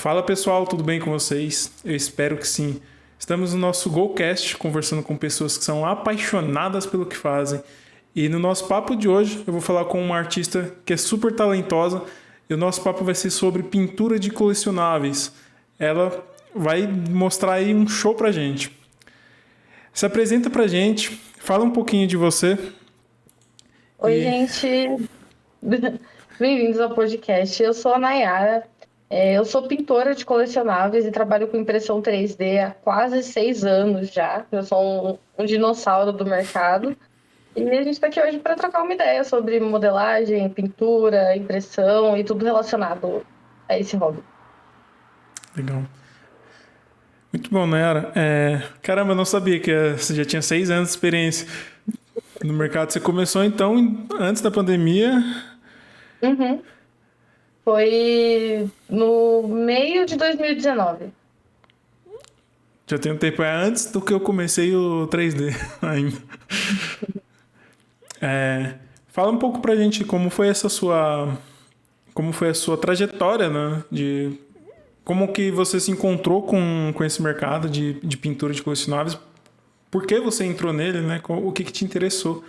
Fala pessoal, tudo bem com vocês? Eu espero que sim. Estamos no nosso GoCast, conversando com pessoas que são apaixonadas pelo que fazem. E no nosso papo de hoje, eu vou falar com uma artista que é super talentosa e o nosso papo vai ser sobre pintura de colecionáveis. Ela vai mostrar aí um show pra gente. Se apresenta pra gente, fala um pouquinho de você Oi, e gente. Bem-vindos ao podcast. Eu sou a Nayara. Eu sou pintora de colecionáveis e trabalho com impressão 3D há quase 6 anos já. Eu sou um dinossauro do mercado. E a gente está aqui hoje para trocar uma ideia sobre modelagem, pintura, impressão e tudo relacionado a esse hobby. legal. Muito bom, Nayara. Caramba, eu não sabia que você já tinha 6 anos de experiência no mercado. Você começou então antes da pandemia. Uhum. Foi no meio de 2019. Já tem um tempo, é antes do que eu comecei o 3D ainda. Fala um pouco pra gente como foi a sua trajetória, né? De como que você se encontrou com esse mercado de pintura de colecionáveis, por que você entrou nele, né? O que te interessou?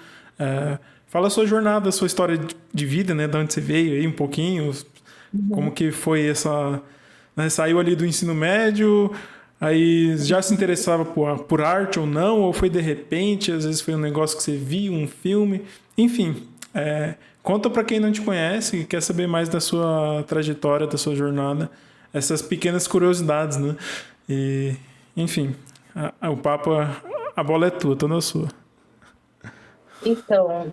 Fala a sua jornada, a sua história de vida, né? De onde você veio aí um pouquinho, como Uhum. que foi essa, né? Saiu ali do ensino médio, aí já se interessava por arte ou não, ou foi de repente, às vezes foi um negócio que você viu, um filme, enfim. Conta para quem não te conhece e quer saber mais da sua trajetória, da sua jornada, essas pequenas curiosidades, né? E, enfim, o papo, a bola é tua, toda sua. Então,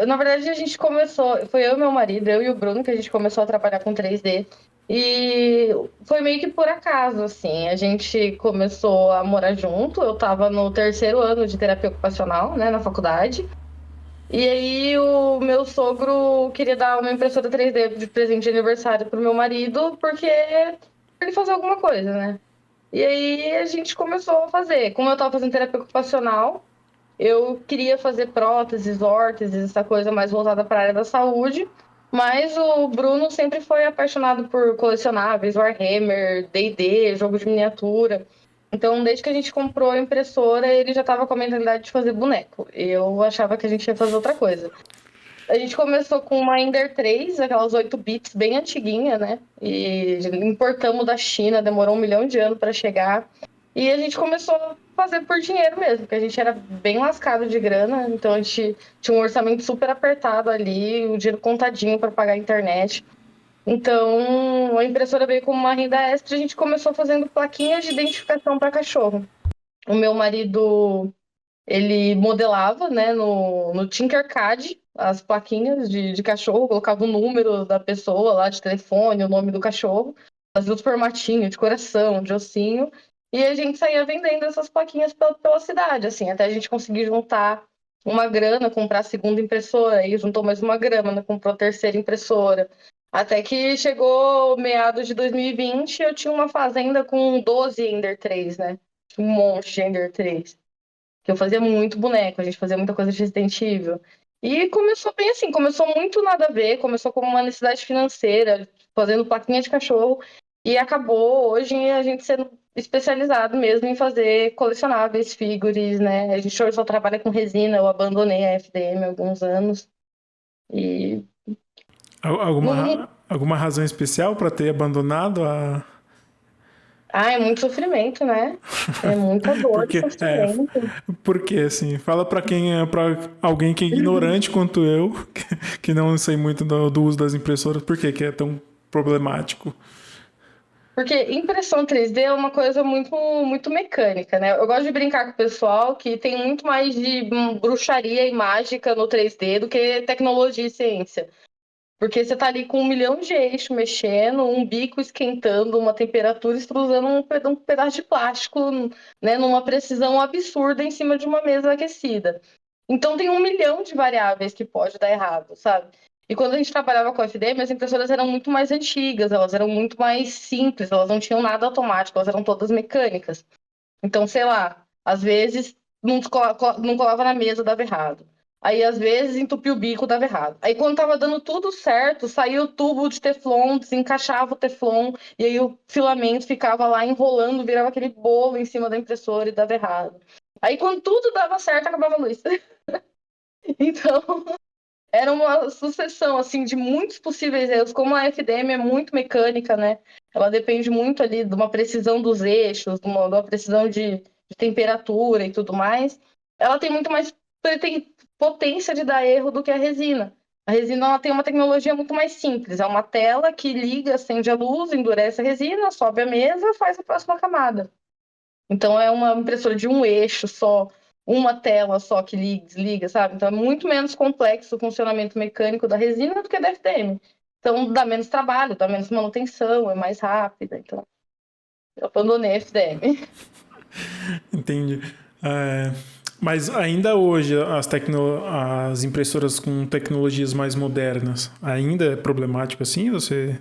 na verdade a gente começou, foi eu e meu marido, eu e o Bruno, que a gente começou a trabalhar com 3D. E foi meio que por acaso, assim, a gente começou a morar junto, eu tava no terceiro ano de terapia ocupacional, né, na faculdade. E aí o meu sogro queria dar uma impressora 3D de presente de aniversário pro meu marido, porque pra ele fazer alguma coisa, né? E aí a gente começou a fazer. Como eu tava fazendo terapia ocupacional, eu queria fazer próteses, órteses, essa coisa mais voltada para a área da saúde, mas o Bruno sempre foi apaixonado por colecionáveis, Warhammer, D&D, jogo de miniatura. Então, desde que a gente comprou a impressora, ele já estava com a mentalidade de fazer boneco. Eu achava que a gente ia fazer outra coisa. A gente começou com uma Ender 3, aquelas 8 bits bem antiguinha, né? E importamos da China, demorou 1 milhão de anos para chegar. E a gente começou a fazer por dinheiro mesmo, porque a gente era bem lascado de grana, então a gente tinha um orçamento super apertado ali, o dinheiro contadinho para pagar a internet. Então a impressora veio como uma renda extra, e a gente começou fazendo plaquinhas de identificação para cachorro. O meu marido ele modelava, né, no Tinkercad as plaquinhas de cachorro, colocava o número da pessoa lá, de telefone, o nome do cachorro, fazia os formatinhos de coração, de ossinho, e a gente saía vendendo essas plaquinhas pela cidade, assim, até a gente conseguir juntar uma grana, comprar a segunda impressora, aí juntou mais uma grana, né, comprou a terceira impressora. Até que chegou meados de 2020, eu tinha uma fazenda com 12 Ender 3, né? Um monte de Ender 3 que eu fazia muito boneco, a gente fazia muita coisa de Resident Evil. E começou bem assim, começou muito nada a ver, começou como uma necessidade financeira, fazendo plaquinha de cachorro, e acabou hoje a gente sendo especializado mesmo em fazer colecionáveis, figures, né? A gente hoje só trabalha com resina, eu abandonei a FDM há alguns anos. E não. Alguma razão especial para ter abandonado a. Ah, é muito sofrimento, né? É muita dor e Porque, sofrimento. porque assim, fala para quem é para alguém que é ignorante quanto eu, que não sei muito do uso das impressoras, por que é tão problemático? Porque impressão 3D é uma coisa muito mecânica, né? Eu gosto de brincar com o pessoal que tem muito mais de bruxaria e mágica no 3D do que tecnologia e ciência. Porque você tá ali com 1 milhão de eixos mexendo, um bico esquentando, uma temperatura, extrusando um pedaço de plástico, né, numa precisão absurda em cima de uma mesa aquecida. Então tem 1 milhão de variáveis que pode dar errado, sabe? E quando a gente trabalhava com FDM, as impressoras eram muito mais antigas, elas eram muito mais simples, elas não tinham nada automático, elas eram todas mecânicas. Então, sei lá, às vezes não colava na mesa, dava errado. Aí, às vezes, entupia o bico, dava errado. Aí, quando tava dando tudo certo, saía o tubo de Teflon, desencaixava o Teflon, e aí o filamento ficava lá enrolando, virava aquele bolo em cima da impressora e dava errado. Aí, quando tudo dava certo, acabava a luz. Então, era uma sucessão, assim, de muitos possíveis erros. Como a FDM é muito mecânica, né? Ela depende muito ali de uma precisão dos eixos, de uma precisão de temperatura e tudo mais. Ela tem muito mais potência de dar erro do que a resina. A resina ela tem uma tecnologia muito mais simples. É uma tela que liga, acende a luz, endurece a resina, sobe a mesa, faz a próxima camada. Então é uma impressora de um eixo só, uma tela só que liga, desliga, sabe? Então é muito menos complexo o funcionamento mecânico da resina do que da FDM. Então dá menos trabalho, dá menos manutenção, é mais rápida. Então eu abandonei a FDM. Entendi. É, mas ainda hoje, as impressoras com tecnologias mais modernas, ainda é problemático assim? Você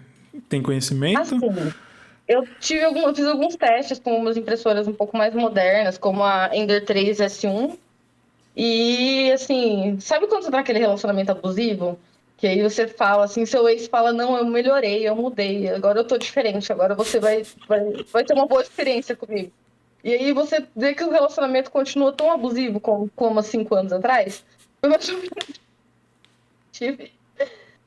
tem conhecimento? Assim, eu fiz alguns testes com umas impressoras um pouco mais modernas, como a Ender 3 S1. E assim, sabe quando você tá naquele relacionamento abusivo? Que aí você fala assim, seu ex fala, não, eu melhorei, eu mudei, agora eu tô diferente, agora você vai ter uma boa experiência comigo. E aí você vê que o relacionamento continua tão abusivo como há 5 anos atrás. Eu acho que eu tive.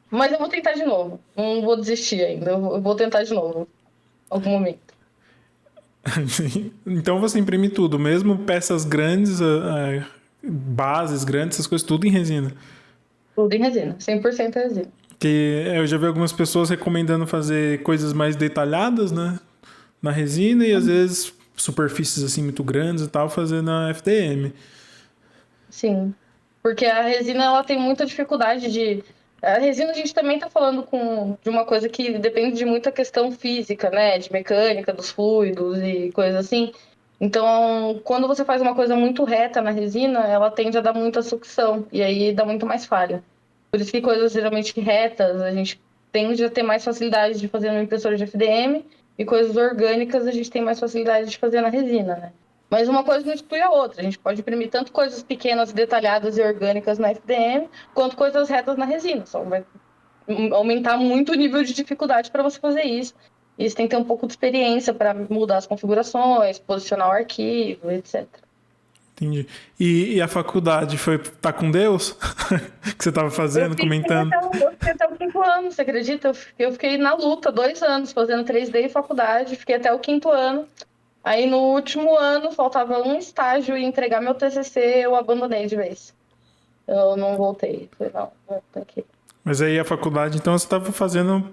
Mas eu vou tentar de novo. Não vou desistir ainda. Eu vou tentar de novo. Em algum momento. Então você imprime tudo, mesmo peças grandes, bases grandes, essas coisas, tudo em resina. Tudo em resina. 100% resina. Que eu já vi algumas pessoas recomendando fazer coisas mais detalhadas, né? Na resina e às vezes superfícies assim muito grandes e tal, fazer na FDM. Sim. Porque a resina ela tem muita dificuldade de. A resina a gente também está falando de uma coisa que depende de muita questão física, né? De mecânica, dos fluidos e coisas assim. Então, quando você faz uma coisa muito reta na resina, ela tende a dar muita sucção e aí dá muito mais falha. Por isso que coisas geralmente retas a gente tende a ter mais facilidade de fazer no impressor de FDM e coisas orgânicas a gente tem mais facilidade de fazer na resina, né? Mas uma coisa não exclui a outra. A gente pode imprimir tanto coisas pequenas, detalhadas e orgânicas na FDM, quanto coisas retas na resina. Só vai aumentar muito o nível de dificuldade para você fazer isso. E você tem que ter um pouco de experiência para mudar as configurações, posicionar o arquivo, etc. Entendi. E a faculdade foi tá com Deus? Que você estava fazendo, comentando? Eu fiquei até o 5º ano, você acredita? Eu fiquei na luta 2 anos, fazendo 3D e faculdade, fiquei até o 5º ano. Aí no último ano, faltava um estágio e entregar meu TCC, eu abandonei de vez. Eu não voltei. Falei, não, tá aqui. Mas aí a faculdade, então você estava fazendo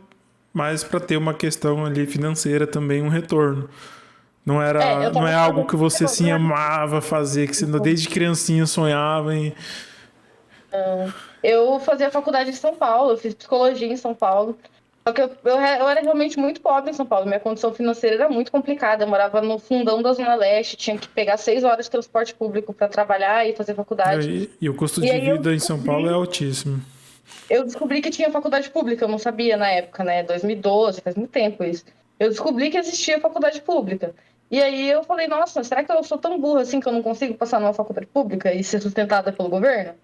mais para ter uma questão ali financeira também, um retorno. Eu Não tava é algo que você assim fazendo. amava fazer, que você desde criancinha sonhava em... Eu fazia faculdade em São Paulo, eu fiz psicologia em São Paulo. Só que eu era realmente muito pobre em São Paulo. Minha condição financeira era muito complicada. Eu morava no fundão da Zona Leste, tinha que pegar 6 horas de transporte público para trabalhar e fazer faculdade. E o custo E de aí vida em São Paulo é altíssimo. eu descobri que tinha faculdade pública, eu não sabia na época, né? 2012, faz muito tempo isso. Eu descobri que existia faculdade pública. E aí eu falei, nossa, será que eu sou tão burra assim que eu não consigo passar numa faculdade pública e ser sustentada pelo governo?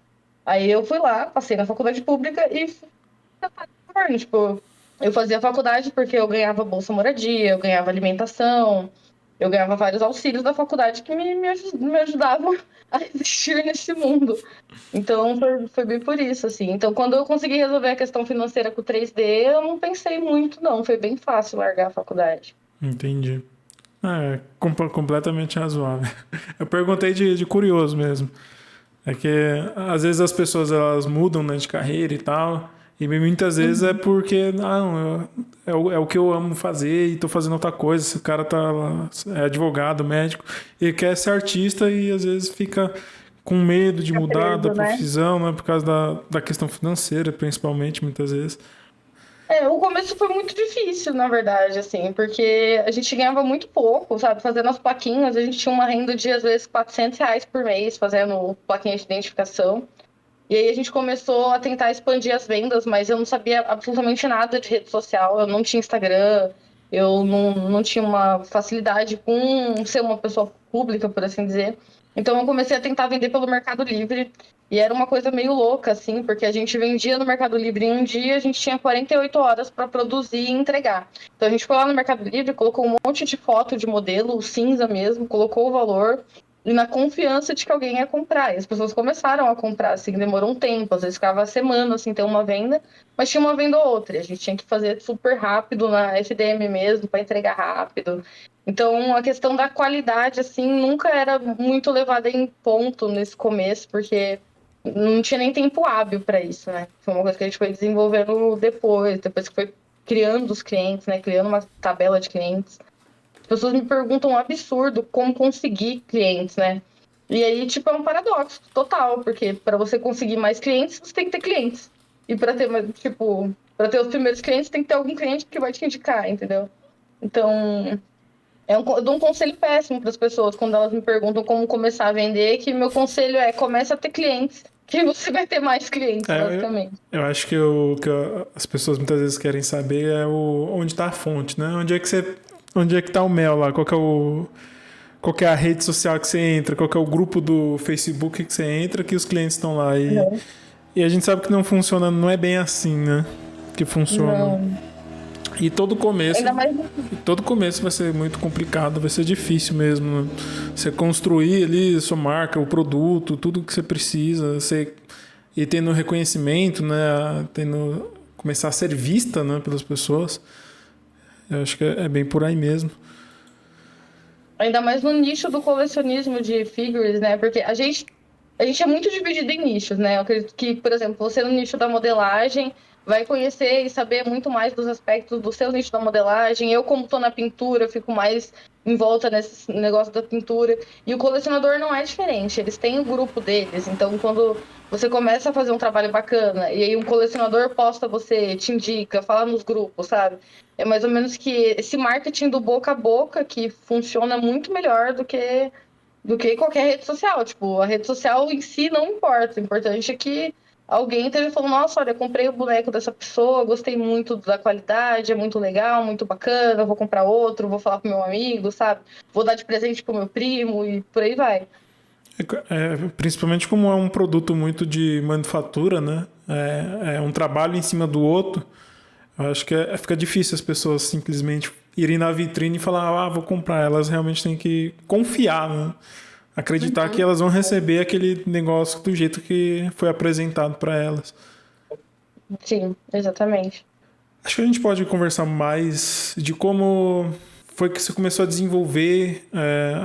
Aí eu fui lá, passei na faculdade pública e fui sustentada pelo governo. Tipo, eu fazia faculdade porque eu ganhava bolsa moradia, eu ganhava alimentação, eu ganhava vários auxílios da faculdade que me ajudavam a existir nesse mundo. Então, foi bem por isso, assim. Então, quando eu consegui resolver a questão financeira com o 3D, eu não pensei muito, não. Foi bem fácil largar a faculdade. Entendi. É, completamente razoável. Eu perguntei de curioso mesmo. É que às vezes as pessoas elas mudam, né, de carreira e tal, e muitas vezes é Uhum. porque não, é o que eu amo fazer e tô fazendo outra coisa. Esse cara é advogado, médico, e quer ser artista e às vezes fica com medo de Fica mudar da preso, né? profissão, né, por causa da questão financeira, principalmente, muitas vezes. O começo foi muito difícil, na verdade, assim, porque a gente ganhava muito pouco, sabe? Fazendo as plaquinhas, a gente tinha uma renda de, às vezes, R$ 400 por mês, fazendo plaquinha de identificação. E aí a gente começou a tentar expandir as vendas, mas eu não sabia absolutamente nada de rede social, eu não tinha Instagram, eu não tinha uma facilidade com ser uma pessoa pública, por assim dizer. Então eu comecei a tentar vender pelo Mercado Livre. E era uma coisa meio louca, assim, porque a gente vendia no Mercado Livre em um dia, a gente tinha 48 horas para produzir e entregar. Então a gente foi lá no Mercado Livre, colocou um monte de foto de modelo, cinza mesmo, colocou o valor, e na confiança de que alguém ia comprar. E as pessoas começaram a comprar, assim, demorou um tempo, às vezes ficava semana, assim, ter uma venda, mas tinha uma venda ou outra, e a gente tinha que fazer super rápido na FDM mesmo, para entregar rápido. Então, a questão da qualidade, assim, nunca era muito levada em ponto nesse começo, porque não tinha nem tempo hábil para isso, né? Foi uma coisa que a gente foi desenvolvendo depois que foi criando os clientes, né? Criando uma tabela de clientes. As pessoas me perguntam um absurdo como conseguir clientes, né? E aí, tipo, é um paradoxo total, porque para você conseguir mais clientes, você tem que ter clientes. E para ter, tipo, para ter os primeiros clientes, tem que ter algum cliente que vai te indicar, entendeu? Então, eu dou um conselho péssimo para as pessoas quando elas me perguntam como começar a vender, que meu conselho é comece a ter clientes, que você vai ter mais clientes, basicamente. Eu acho que as pessoas muitas vezes querem saber é onde está a fonte, né? Onde é que tá o mel lá? Qual que é a rede social que você entra? Qual que é o grupo do Facebook que você entra que os clientes estão lá? E a gente sabe que não funciona, não é bem assim, né? Que funciona. Não. E Ainda mais. todo começo vai ser muito complicado, vai ser difícil mesmo, né? Você construir ali a sua marca, o produto, tudo que você precisa, e tendo reconhecimento, né? Começar a ser vista, né, pelas pessoas. Eu acho que é bem por aí mesmo. Ainda mais no nicho do colecionismo de figures, né? Porque a gente é muito dividido em nichos, né? Eu acredito que, por exemplo, você no nicho da modelagem vai conhecer e saber muito mais dos aspectos do seu nicho da modelagem. Eu, como estou na pintura, fico mais em volta nesse negócio da pintura. E o colecionador não é diferente, eles têm o grupo deles. Então, quando você começa a fazer um trabalho bacana e aí um colecionador posta você, te indica, fala nos grupos, sabe? É mais ou menos que esse marketing do boca a boca que funciona muito melhor do que qualquer rede social. Tipo, a rede social em si não importa. O importante é que alguém esteja falando, nossa, olha, eu comprei o boneco dessa pessoa, gostei muito da qualidade, é muito legal, muito bacana, vou comprar outro, vou falar pro meu amigo, sabe? Vou dar de presente pro meu primo e por aí vai. Principalmente como é um produto muito de manufatura, né? É um trabalho em cima do outro. Eu acho que fica difícil as pessoas simplesmente irem na vitrine e falar, vou comprar. Elas realmente têm que confiar, né? Acreditar que elas vão receber aquele negócio do jeito que foi apresentado para elas. Sim, exatamente. Acho que a gente pode conversar mais de como foi que você começou a desenvolver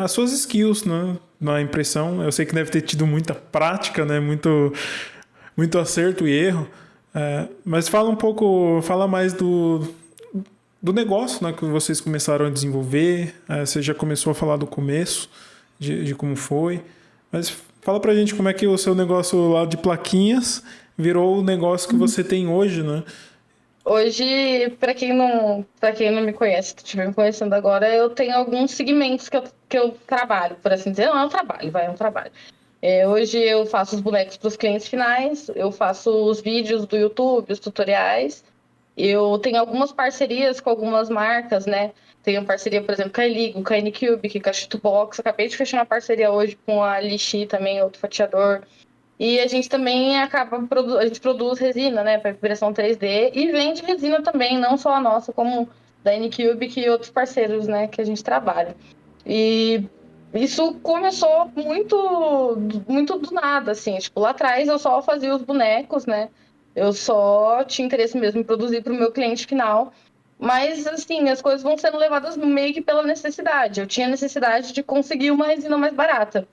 as suas skills, né, na impressão. Eu sei que deve ter tido muita prática, né, muito acerto e erro. Mas fala mais do negócio, né, que vocês começaram a desenvolver. Você já começou a falar do começo, de como foi. Mas fala pra gente como é que o seu negócio lá de plaquinhas virou o negócio que você tem hoje, né? Hoje, para quem não me conhece, se estiver me conhecendo agora, eu tenho alguns segmentos que eu trabalho, por assim dizer. Não é um trabalho, é um trabalho. Hoje eu faço os bonecos para os clientes finais, eu faço os vídeos do YouTube, os tutoriais. Eu tenho algumas parcerias com algumas marcas, né? Tenho parceria, por exemplo, com a Eligo, com a Anycube, com a Chitubox. Acabei de fechar uma parceria hoje com a Lixi também, outro fatiador. E a gente também a gente produz resina, né, para impressão 3D e vende resina também, não só a nossa, como da Anycube e outros parceiros, né, que a gente trabalha. E isso começou muito do nada, assim, tipo, lá atrás eu só fazia os bonecos, né, eu só tinha interesse mesmo em produzir para o meu cliente final, mas, assim, as coisas vão sendo levadas meio que pela necessidade. Eu tinha necessidade de conseguir uma resina mais barata.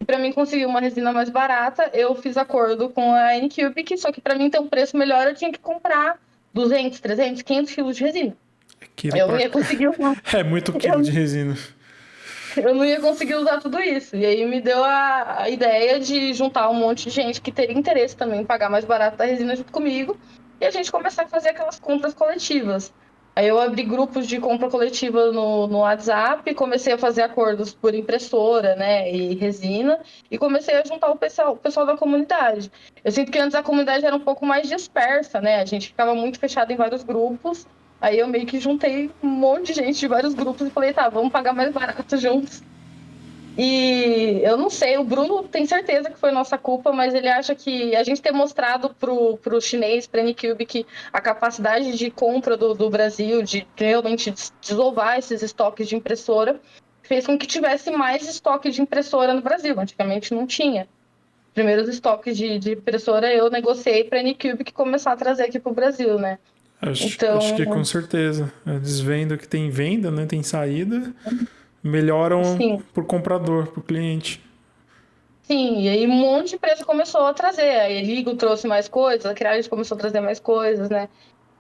Para mim conseguir uma resina mais barata, eu fiz acordo com a Anycube, só que para mim ter um preço melhor, eu tinha que comprar 200, 300, 500 quilos de resina. Eu não ia conseguir usar. É muito quilo de resina. Eu não ia conseguir usar tudo isso. E aí me deu a ideia de juntar um monte de gente que teria interesse também em pagar mais barato da resina junto comigo e a gente começar a fazer aquelas compras coletivas. Aí eu abri grupos de compra coletiva no WhatsApp, comecei a fazer acordos por impressora, né, e resina, e comecei a juntar o pessoal da comunidade. Eu sinto que antes a comunidade era um pouco mais dispersa, né, a gente ficava muito fechado em vários grupos, aí eu meio que juntei um monte de gente de vários grupos e falei, tá, vamos pagar mais barato juntos. E eu não sei, o Bruno tem certeza que foi nossa culpa, mas ele acha que a gente ter mostrado pro chinês, pra Anycube, que a capacidade de compra do Brasil, de realmente desovar esses estoques de impressora, fez com que tivesse mais estoque de impressora no Brasil. Antigamente não tinha. Primeiros estoques de impressora eu negociei para a Anycube que começar a trazer aqui para o Brasil, né? Acho que com Então, certeza. Eles vendem que tem venda, né? Tem saída, melhoram sim, pro comprador, pro cliente. sim. E aí um monte de empresa começou a trazer. A Eligo trouxe mais coisas, a Creality começou a trazer mais coisas, né?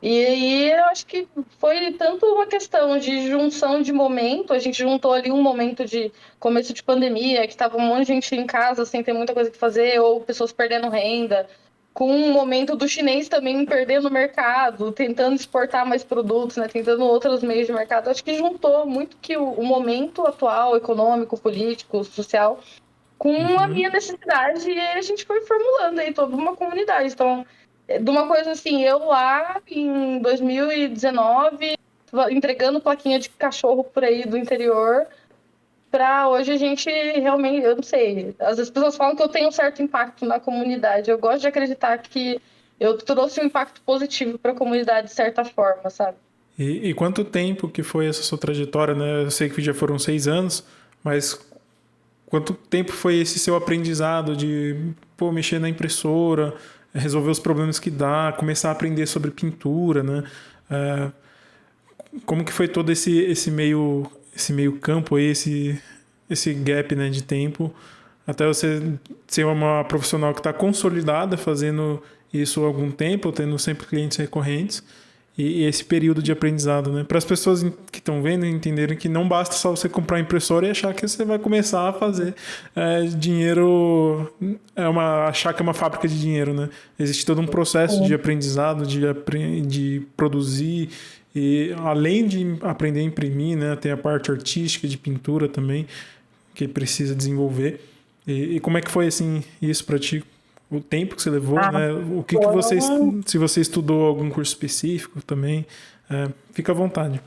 E aí eu acho que foi tanto uma questão de junção de momento, a gente juntou ali um momento de começo de pandemia, que estava um monte de gente em casa sem ter muita coisa que fazer, ou pessoas perdendo renda, com um momento do chinês também perdendo o mercado, tentando exportar mais produtos, né, tentando outros meios de mercado. Acho que juntou muito que o momento atual, econômico, político, social, com a minha necessidade, e aí a gente foi formulando aí toda uma comunidade. Então, de uma coisa assim, eu lá em 2019, entregando plaquinha de cachorro por aí do interior, para hoje a gente realmente, eu não sei, às vezes as pessoas falam que eu tenho um certo impacto na comunidade. Eu gosto de acreditar que eu trouxe um impacto positivo para a comunidade de certa forma, sabe? E quanto tempo que foi essa sua trajetória, né? Eu sei que já foram 6 anos, mas quanto tempo foi esse seu aprendizado de, pô, mexer na impressora, resolver os problemas que dá, começar a aprender sobre pintura, né? É, como que foi todo esse meio campo aí, esse gap, né, de tempo, até você ser uma profissional que está consolidada, fazendo isso há algum tempo, tendo sempre clientes recorrentes, e esse período de aprendizado, né? Para as pessoas que estão vendo entenderem que não basta só você comprar impressora e achar que você vai começar a fazer dinheiro, achar que é uma fábrica de dinheiro, né? Existe todo um processo de aprendizado, de produzir, e além de aprender a imprimir, né? Tem a parte artística de pintura também que precisa desenvolver. E como é que foi assim isso para ti? O tempo que você levou, Ah, né? O que você, foram se você estudou algum curso específico também, fica à vontade.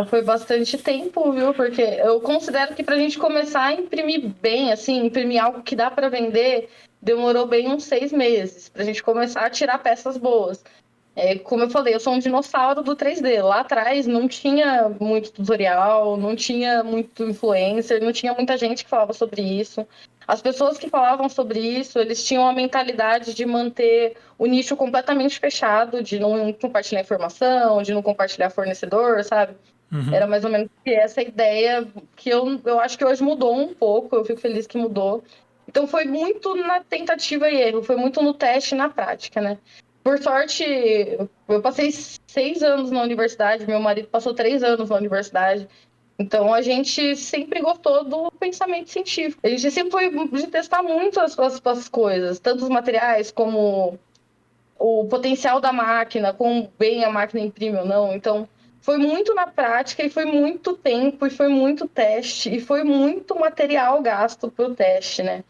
Foi bastante tempo, viu? Porque eu considero que para a gente começar a imprimir bem, assim, imprimir algo que dá para vender, demorou bem uns 6 meses para a gente começar a tirar peças boas. Como eu falei, eu sou um dinossauro do 3D. Lá atrás não tinha muito tutorial, não tinha muito influencer, não tinha muita gente que falava sobre isso. As pessoas que falavam sobre isso, eles tinham a mentalidade de manter o nicho completamente fechado, de não compartilhar informação, de não compartilhar fornecedor, sabe? Era mais ou menos essa ideia que eu acho que hoje mudou um pouco, eu fico feliz que mudou. Então foi muito na tentativa e erro, foi muito no teste e na prática, né? Por sorte, eu passei 6 anos na universidade, meu marido passou 3 anos na universidade. Então a gente sempre gostou do pensamento científico. A gente sempre foi de testar muito as coisas, tanto os materiais como o potencial da máquina, quão bem a máquina imprime ou não. Então, foi muito na prática e foi muito tempo e foi muito teste e foi muito material gasto para o teste, né?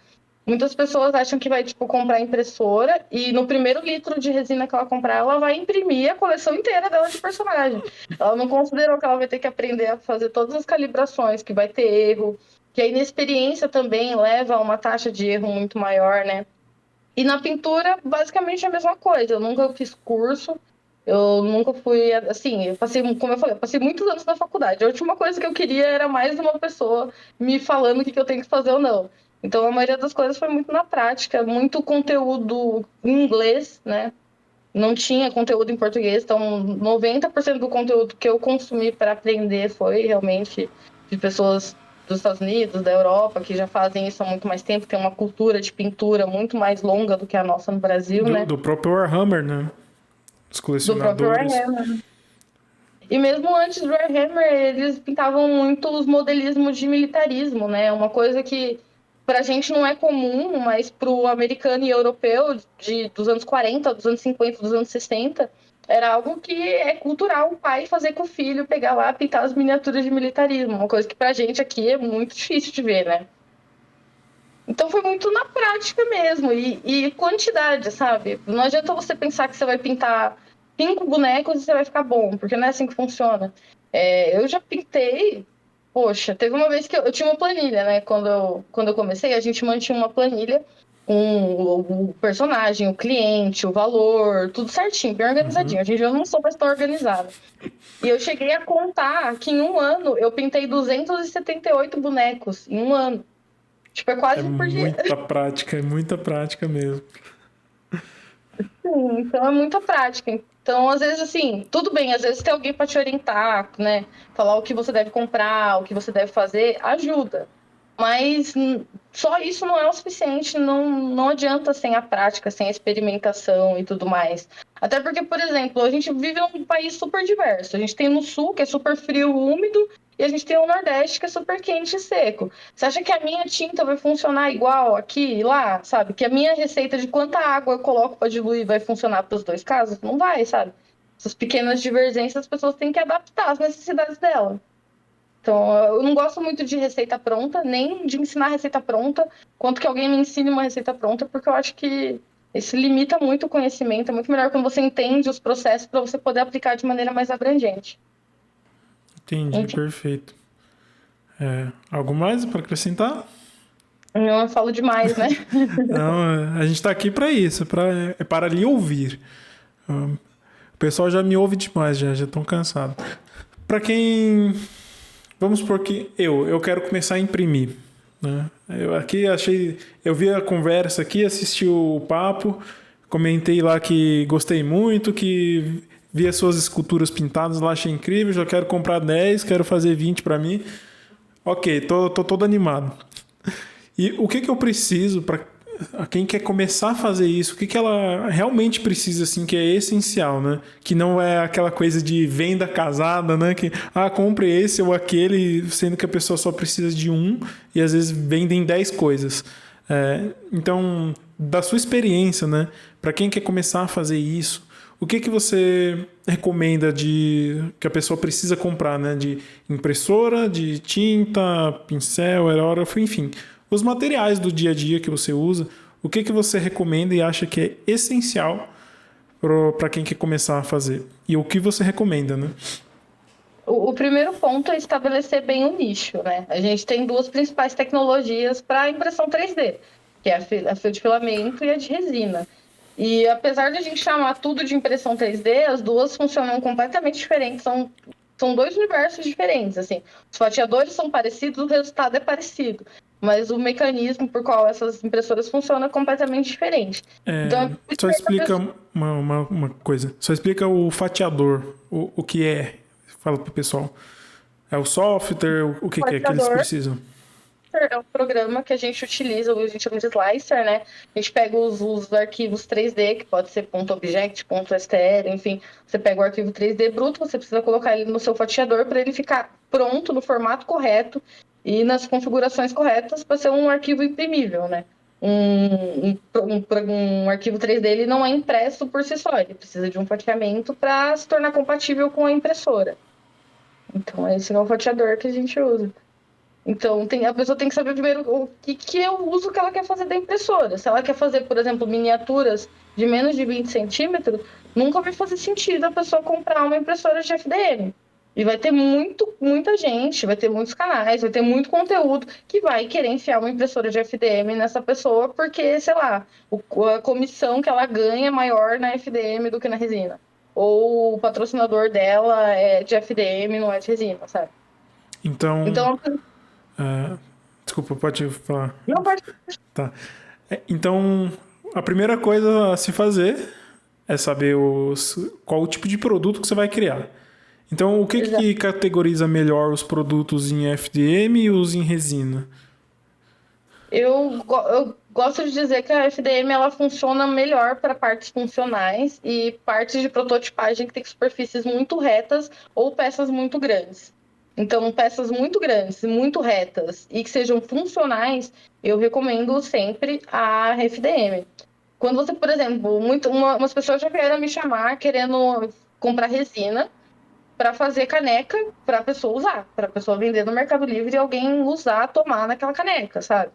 Muitas pessoas acham que vai, tipo, comprar impressora e no primeiro litro de resina que ela comprar, ela vai imprimir a coleção inteira dela de personagem. Ela não considerou que ela vai ter que aprender a fazer todas as calibrações, que vai ter erro, que a inexperiência também leva a uma taxa de erro muito maior, né? E na pintura, basicamente a mesma coisa. Eu nunca fiz curso, eu nunca fui, assim, eu passei, como eu falei, eu passei muitos anos na faculdade. A última coisa que eu queria era mais uma pessoa me falando o que eu tenho que fazer ou não. Então, a maioria das coisas foi muito na prática, muito conteúdo em inglês, né? Não tinha conteúdo em português, então 90% do conteúdo que eu consumi para aprender foi realmente de pessoas dos Estados Unidos, da Europa, que já fazem isso há muito mais tempo, tem uma cultura de pintura muito mais longa do que a nossa no Brasil, né? Do próprio Warhammer, né? Os Do próprio colecionadores. Warhammer. E mesmo antes do Warhammer, eles pintavam muito os modelismos de militarismo, né? Uma coisa que para a gente não é comum, mas para o americano e europeu dos anos 40, dos anos 50, dos anos 60, era algo que é cultural o pai fazer com o filho, pegar lá, pintar as miniaturas de militarismo, uma coisa que para a gente aqui é muito difícil de ver, né? Então foi muito na prática mesmo, e quantidade, sabe? Não adianta você pensar que você vai pintar 5 bonecos e você vai ficar bom, porque não é assim que funciona. Eu já pintei. Poxa, teve uma vez que eu tinha uma planilha, né? Quando eu comecei, a gente mantinha uma planilha com o personagem, o cliente, o valor, tudo certinho, bem Uhum. organizadinho. A gente já não sou mais tão organizada. E eu cheguei a contar que em um ano eu pintei 278 bonecos em um ano. Tipo, é É quase um por dia. é muita prática mesmo. Sim, então é muita prática. Então, às vezes, assim, tudo bem, às vezes tem alguém para te orientar, né? Falar o que você deve comprar, o que você deve fazer, ajuda. Mas só isso não é o suficiente, não adianta sem a prática, sem a experimentação e tudo mais. Até porque, por exemplo, a gente vive num país super diverso. A gente tem no sul, que é super frio, úmido, e a gente tem o Nordeste, que é super quente e seco. Você acha que a minha tinta vai funcionar igual aqui e lá, sabe? Que a minha receita de quanta água eu coloco para diluir vai funcionar para os dois casos? Não vai, sabe? Essas pequenas divergências as pessoas têm que adaptar às necessidades dela. Então, eu não gosto muito de receita pronta, nem de ensinar receita pronta, quanto que alguém me ensine uma receita pronta, porque eu acho que isso limita muito o conhecimento. É muito melhor quando você entende os processos para você poder aplicar de maneira mais abrangente. Entendi, Enfim, perfeito. Algo mais para acrescentar? eu falo demais, né? Não, a gente está aqui para isso, é para lhe ouvir. O pessoal já me ouve demais, já estão cansados. Para quem. Vamos supor que eu quero começar a imprimir. Né? Eu aqui achei. Eu vi a conversa aqui, assisti o papo, comentei lá que gostei muito, que vi as suas esculturas pintadas lá, achei incrível, já quero comprar 10, quero fazer 20 para mim. Ok, tô todo animado. E o que eu preciso para quem quer começar a fazer isso? O que ela realmente precisa, assim, que é essencial, né? Que não é aquela coisa de venda casada, né? Que, compre esse ou aquele, sendo que a pessoa só precisa de um e às vezes vendem 10 coisas. Então, da sua experiência, né? Para quem quer começar a fazer isso, o que você recomenda que a pessoa precisa comprar, né? De impressora, de tinta, pincel, aerógrafo, enfim. Os materiais do dia a dia que você usa, o que você recomenda e acha que é essencial para quem quer começar a fazer? E o que você recomenda, né? O primeiro ponto é estabelecer bem o nicho, né? A gente tem duas principais tecnologias para impressão 3D, que é a fio de filamento e a de resina. E apesar de a gente chamar tudo de impressão 3D, as duas funcionam completamente diferentes, são dois universos diferentes, assim. Os fatiadores são parecidos, o resultado é parecido, mas o mecanismo por qual essas impressoras funcionam é completamente diferente. Então, é por isso Só que a explica pessoa uma coisa. Só explica o fatiador, o que é. Fala pro pessoal. É o software, o que é que eles fatiador precisam? é um programa que a gente utiliza, a gente chama de slicer, né? A gente pega os arquivos 3D, que pode ser .object, .stl, enfim. Você pega o arquivo 3D bruto, você precisa colocar ele no seu fatiador para ele ficar pronto, no formato correto e nas configurações corretas para ser um arquivo imprimível, né? Um arquivo 3D ele não é impresso por si só, ele precisa de um fatiamento para se tornar compatível com a impressora. Então, esse é o fatiador que a gente usa. Então, a pessoa tem que saber primeiro o que é o uso que ela quer fazer da impressora. Se ela quer fazer, por exemplo, miniaturas de menos de 20 centímetros, nunca vai fazer sentido a pessoa comprar uma impressora de FDM. E vai ter muita gente, vai ter muitos canais, vai ter muito conteúdo que vai querer enfiar uma impressora de FDM nessa pessoa, porque, sei lá, a comissão que ela ganha é maior na FDM do que na resina. Ou o patrocinador dela é de FDM, não é de resina, sabe? Então, Então, desculpa, pode falar. não pode. Tá. Então, a primeira coisa a se fazer é saber qual o tipo de produto que você vai criar. Então, o que categoriza melhor os produtos em FDM e os em resina? Eu gosto de dizer que a FDM ela funciona melhor para partes funcionais e partes de prototipagem que tem superfícies muito retas ou peças muito grandes. Então, peças muito grandes, muito retas e que sejam funcionais, eu recomendo sempre a FDM. Quando você, por exemplo, umas pessoas já vieram me chamar querendo comprar resina para fazer caneca para a pessoa usar, para a pessoa vender no Mercado Livre e alguém usar, tomar naquela caneca, sabe?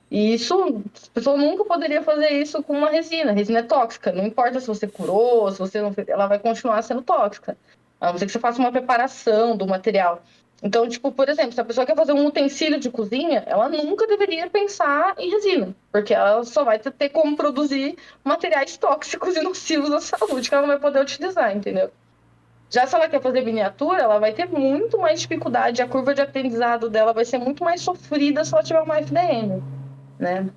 E isso, a pessoa nunca poderia fazer isso com uma resina. A resina é tóxica. Não importa se você curou, se você não fez, ela vai continuar sendo tóxica. A não ser que você faça uma preparação do material. Então, tipo, por exemplo, se a pessoa quer fazer um utensílio de cozinha, ela nunca deveria pensar em resina, porque ela só vai ter como produzir materiais tóxicos e nocivos à saúde que ela não vai poder utilizar, entendeu? Já se ela quer fazer miniatura, ela vai ter muito mais dificuldade, a curva de aprendizado dela vai ser muito mais sofrida se ela tiver uma FDM, né?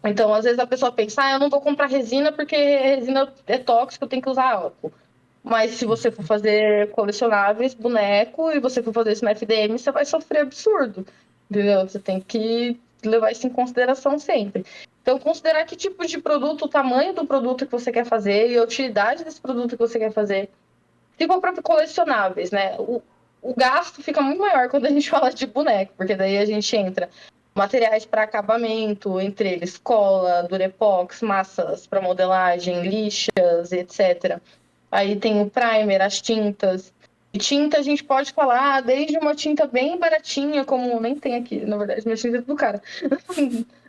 Então, às vezes a pessoa pensa, eu não vou comprar resina porque resina é tóxica, eu tenho que usar álcool. Mas se você for fazer colecionáveis, boneco, e você for fazer isso na FDM, você vai sofrer absurdo, entendeu? Você tem que levar isso em consideração sempre. Então, considerar que tipo de produto, o tamanho do produto que você quer fazer e a utilidade desse produto que você quer fazer. Se for para colecionáveis, né? O gasto fica muito maior quando a gente fala de boneco, porque daí a gente entra materiais para acabamento, entre eles cola, durepox, massas para modelagem, lixas, etc. Aí tem o primer, as tintas. E tinta a gente pode falar desde uma tinta bem baratinha, como nem tem aqui, na verdade, minha tinta é do cara.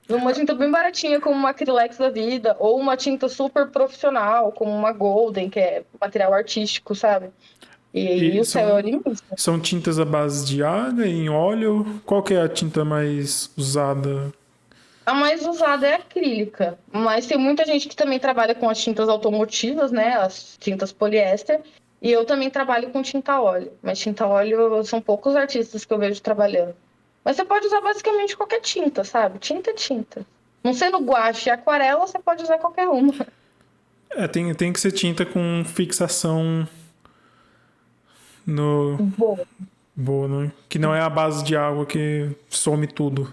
Uma tinta bem baratinha, como uma Acrylex da vida, ou uma tinta super profissional, como uma Golden, que é material artístico, sabe? E aí E o céu é o limite. são tintas à base de água, em óleo? Qual que é a tinta mais usada? A mais usada é a acrílica, mas tem muita gente que também trabalha com as tintas automotivas, né? As tintas poliéster. E eu também trabalho com tinta óleo. Mas tinta óleo são poucos artistas que eu vejo trabalhando. Mas você pode usar basicamente qualquer tinta, sabe? Tinta é tinta. Não sendo guache e aquarela, você pode usar qualquer uma. É, tem que ser tinta com fixação no Boa. boa, né? Que não é a base de água que some tudo,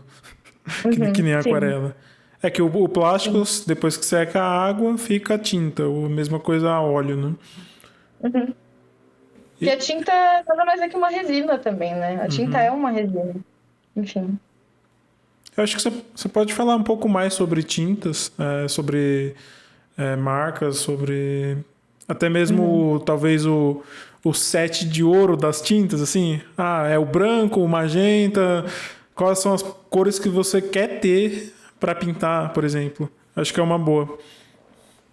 que nem a Sim. aquarela. É que o plástico, depois que seca a água, fica a tinta. A mesma coisa a óleo, né? Uhum. Que E, a tinta nada mais é que uma resina também, né? A tinta é uma resina. Enfim. eu acho que você pode falar um pouco mais sobre tintas, sobre marcas, sobre até Uhum. mesmo talvez o set de ouro das tintas, assim. Ah, é o branco, o magenta. Quais são as cores que você quer ter para pintar, por exemplo? Acho que é uma boa.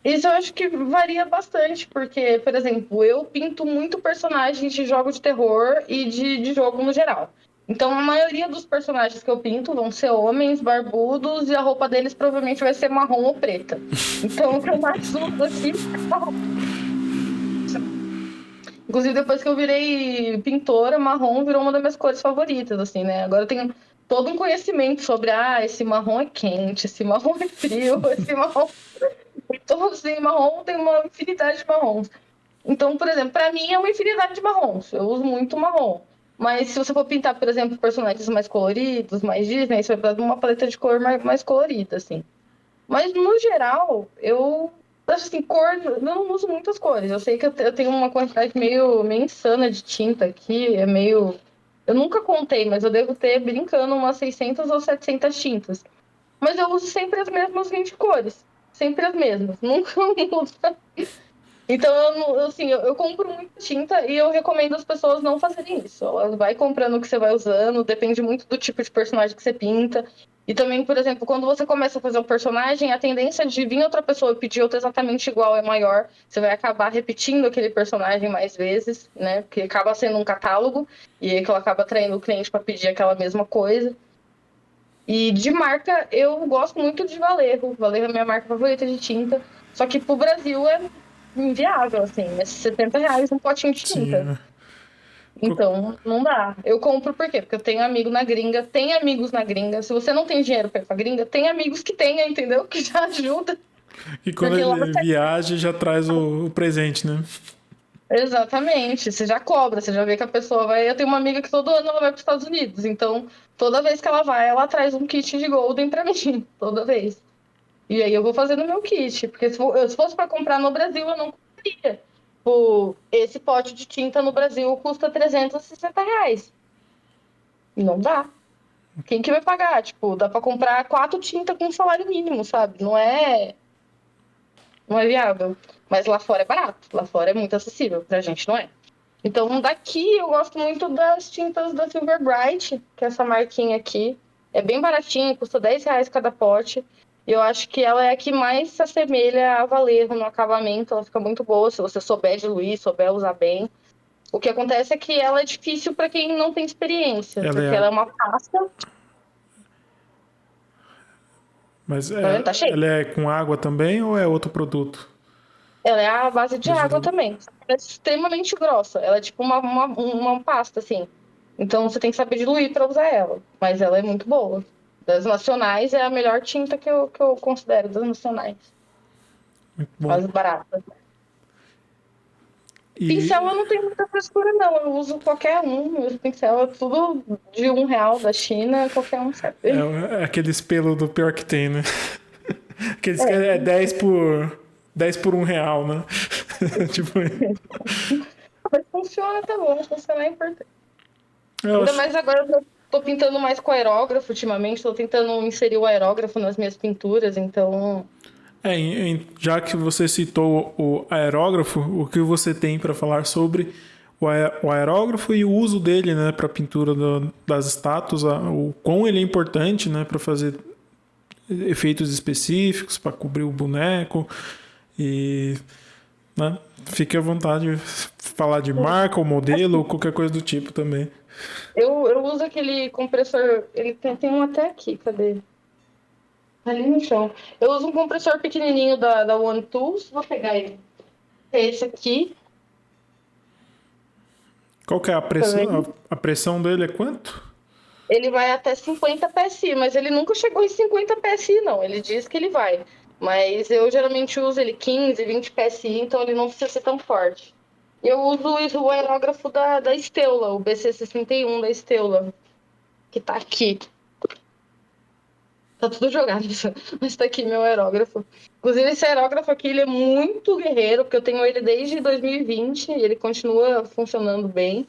Isso eu acho que varia bastante, porque, por exemplo, eu pinto muito personagens de jogo de terror e de jogo no geral. Então, a maioria dos personagens que eu pinto vão ser homens, barbudos, e a roupa deles provavelmente vai ser marrom ou preta. Então, o que eu mais uso aqui. Inclusive, depois que eu virei pintora, marrom virou uma das minhas cores favoritas, assim, né? Agora eu tenho todo um conhecimento sobre, esse marrom é quente, esse marrom é frio, esse marrom. Então, assim, marrom tem uma infinidade de marrons. Então, por exemplo, para mim é uma infinidade de marrons. Eu uso muito marrom. Mas se você for pintar, por exemplo, personagens mais coloridos, mais Disney, você vai precisar de uma paleta de cor mais colorida, assim. Mas, no geral, eu acho assim, cor, eu não uso muitas cores. Eu sei que eu tenho uma quantidade meio insana de tinta aqui, é meio... Eu nunca contei, mas eu devo ter, brincando, umas 600 ou 700 tintas. Mas eu uso sempre as mesmas 20 cores. Sempre as mesmas. Nunca mudo. Então, eu compro muita tinta e eu recomendo as pessoas não fazerem isso. Ela vai comprando o que você vai usando, depende muito do tipo de personagem que você pinta. E também, por exemplo, quando você começa a fazer um personagem, a tendência de vir outra pessoa e pedir outro exatamente igual é maior. Você vai acabar repetindo aquele personagem mais vezes, né? Porque acaba sendo um catálogo e aí que ela acaba atraindo o cliente para pedir aquela mesma coisa. E de marca, eu gosto muito de Vallejo. Vallejo é a minha marca favorita de tinta. Só que pro Brasil é inviável, assim. É R$ 70 um potinho de Sim, tinta. Então, não dá. Eu compro por quê? Porque eu tenho amigo na gringa, tenho amigos na gringa. Se você não tem dinheiro pra ir pra gringa, tem amigos que tenha, entendeu? Que já ajuda. e quando Porque lá ele viaja, já traz o presente, né? Exatamente, você já cobra, você já vê que a pessoa vai. Eu tenho uma amiga que todo ano ela vai para os Estados Unidos, então toda vez que ela vai, ela traz um kit de Golden para mim, toda vez. E aí eu vou fazendo o meu kit, porque se fosse para comprar no Brasil, eu não compraria. Esse pote de tinta no Brasil custa R$ 360. E não dá. Quem que vai pagar? Tipo, dá para comprar 4 tintas com salário mínimo, sabe? Não é viável. Mas lá fora é barato, lá fora é muito acessível, pra gente não é. Então, daqui eu gosto muito das tintas da Silver Bright, que é essa marquinha aqui. É bem baratinha, custa R$ 10 cada pote. E eu acho que ela é a que mais se assemelha a Vallejo no acabamento. Ela fica muito boa, se você souber diluir, souber usar bem. O que acontece é que ela é difícil para quem não tem experiência, Ela porque é, ela é uma pasta. mas Tá vendo? Tá cheio. ela é com água também ou é outro produto? Ela é a base de água Diluído. também. Ela é extremamente grossa. Ela é tipo uma pasta, assim. Então você tem que saber diluir para usar ela. Mas ela é muito boa. Das nacionais é a melhor tinta que eu considero das nacionais. Muito bom. As baratas. Pincel E eu não tenho muita frescura, não. Eu uso qualquer um. Eu uso pincel, é tudo de R$ 1 da China, qualquer um serve. é aquele pelo do pior que tem, né? Aqueles que É, é 10 por R$ 1, né? Tipo, mas funciona, tá bom. Funcionar é importante. eu Ainda acho. mais agora eu tô pintando mais com aerógrafo ultimamente. Tô tentando inserir o aerógrafo nas minhas pinturas, então. Já que você citou o aerógrafo, o que você tem para falar sobre o aerógrafo e o uso dele, né, para pintura das estátuas, o quão ele é importante, né, para fazer efeitos específicos, para cobrir o boneco e, né, fique à vontade de falar de marca, ou modelo, ou qualquer coisa do tipo também. Eu uso aquele compressor. Ele tem um até aqui, cadê? Ali no chão. Eu uso um compressor pequenininho da OneTools. Vou pegar ele. É esse aqui, Qual que é a tá pressão? vendo? A pressão dele é quanto? Ele vai até 50 PSI, mas ele nunca chegou em 50 PSI, não. Ele diz que ele vai. Mas eu geralmente uso ele 15, 20 PSI, então ele não precisa ser tão forte. Eu uso o aerógrafo da Steula, o BC61 da Steula, que tá aqui. Tá tudo jogado, mas tá aqui meu aerógrafo. Inclusive, esse aerógrafo aqui, ele é muito guerreiro, porque eu tenho ele desde 2020 e ele continua funcionando bem.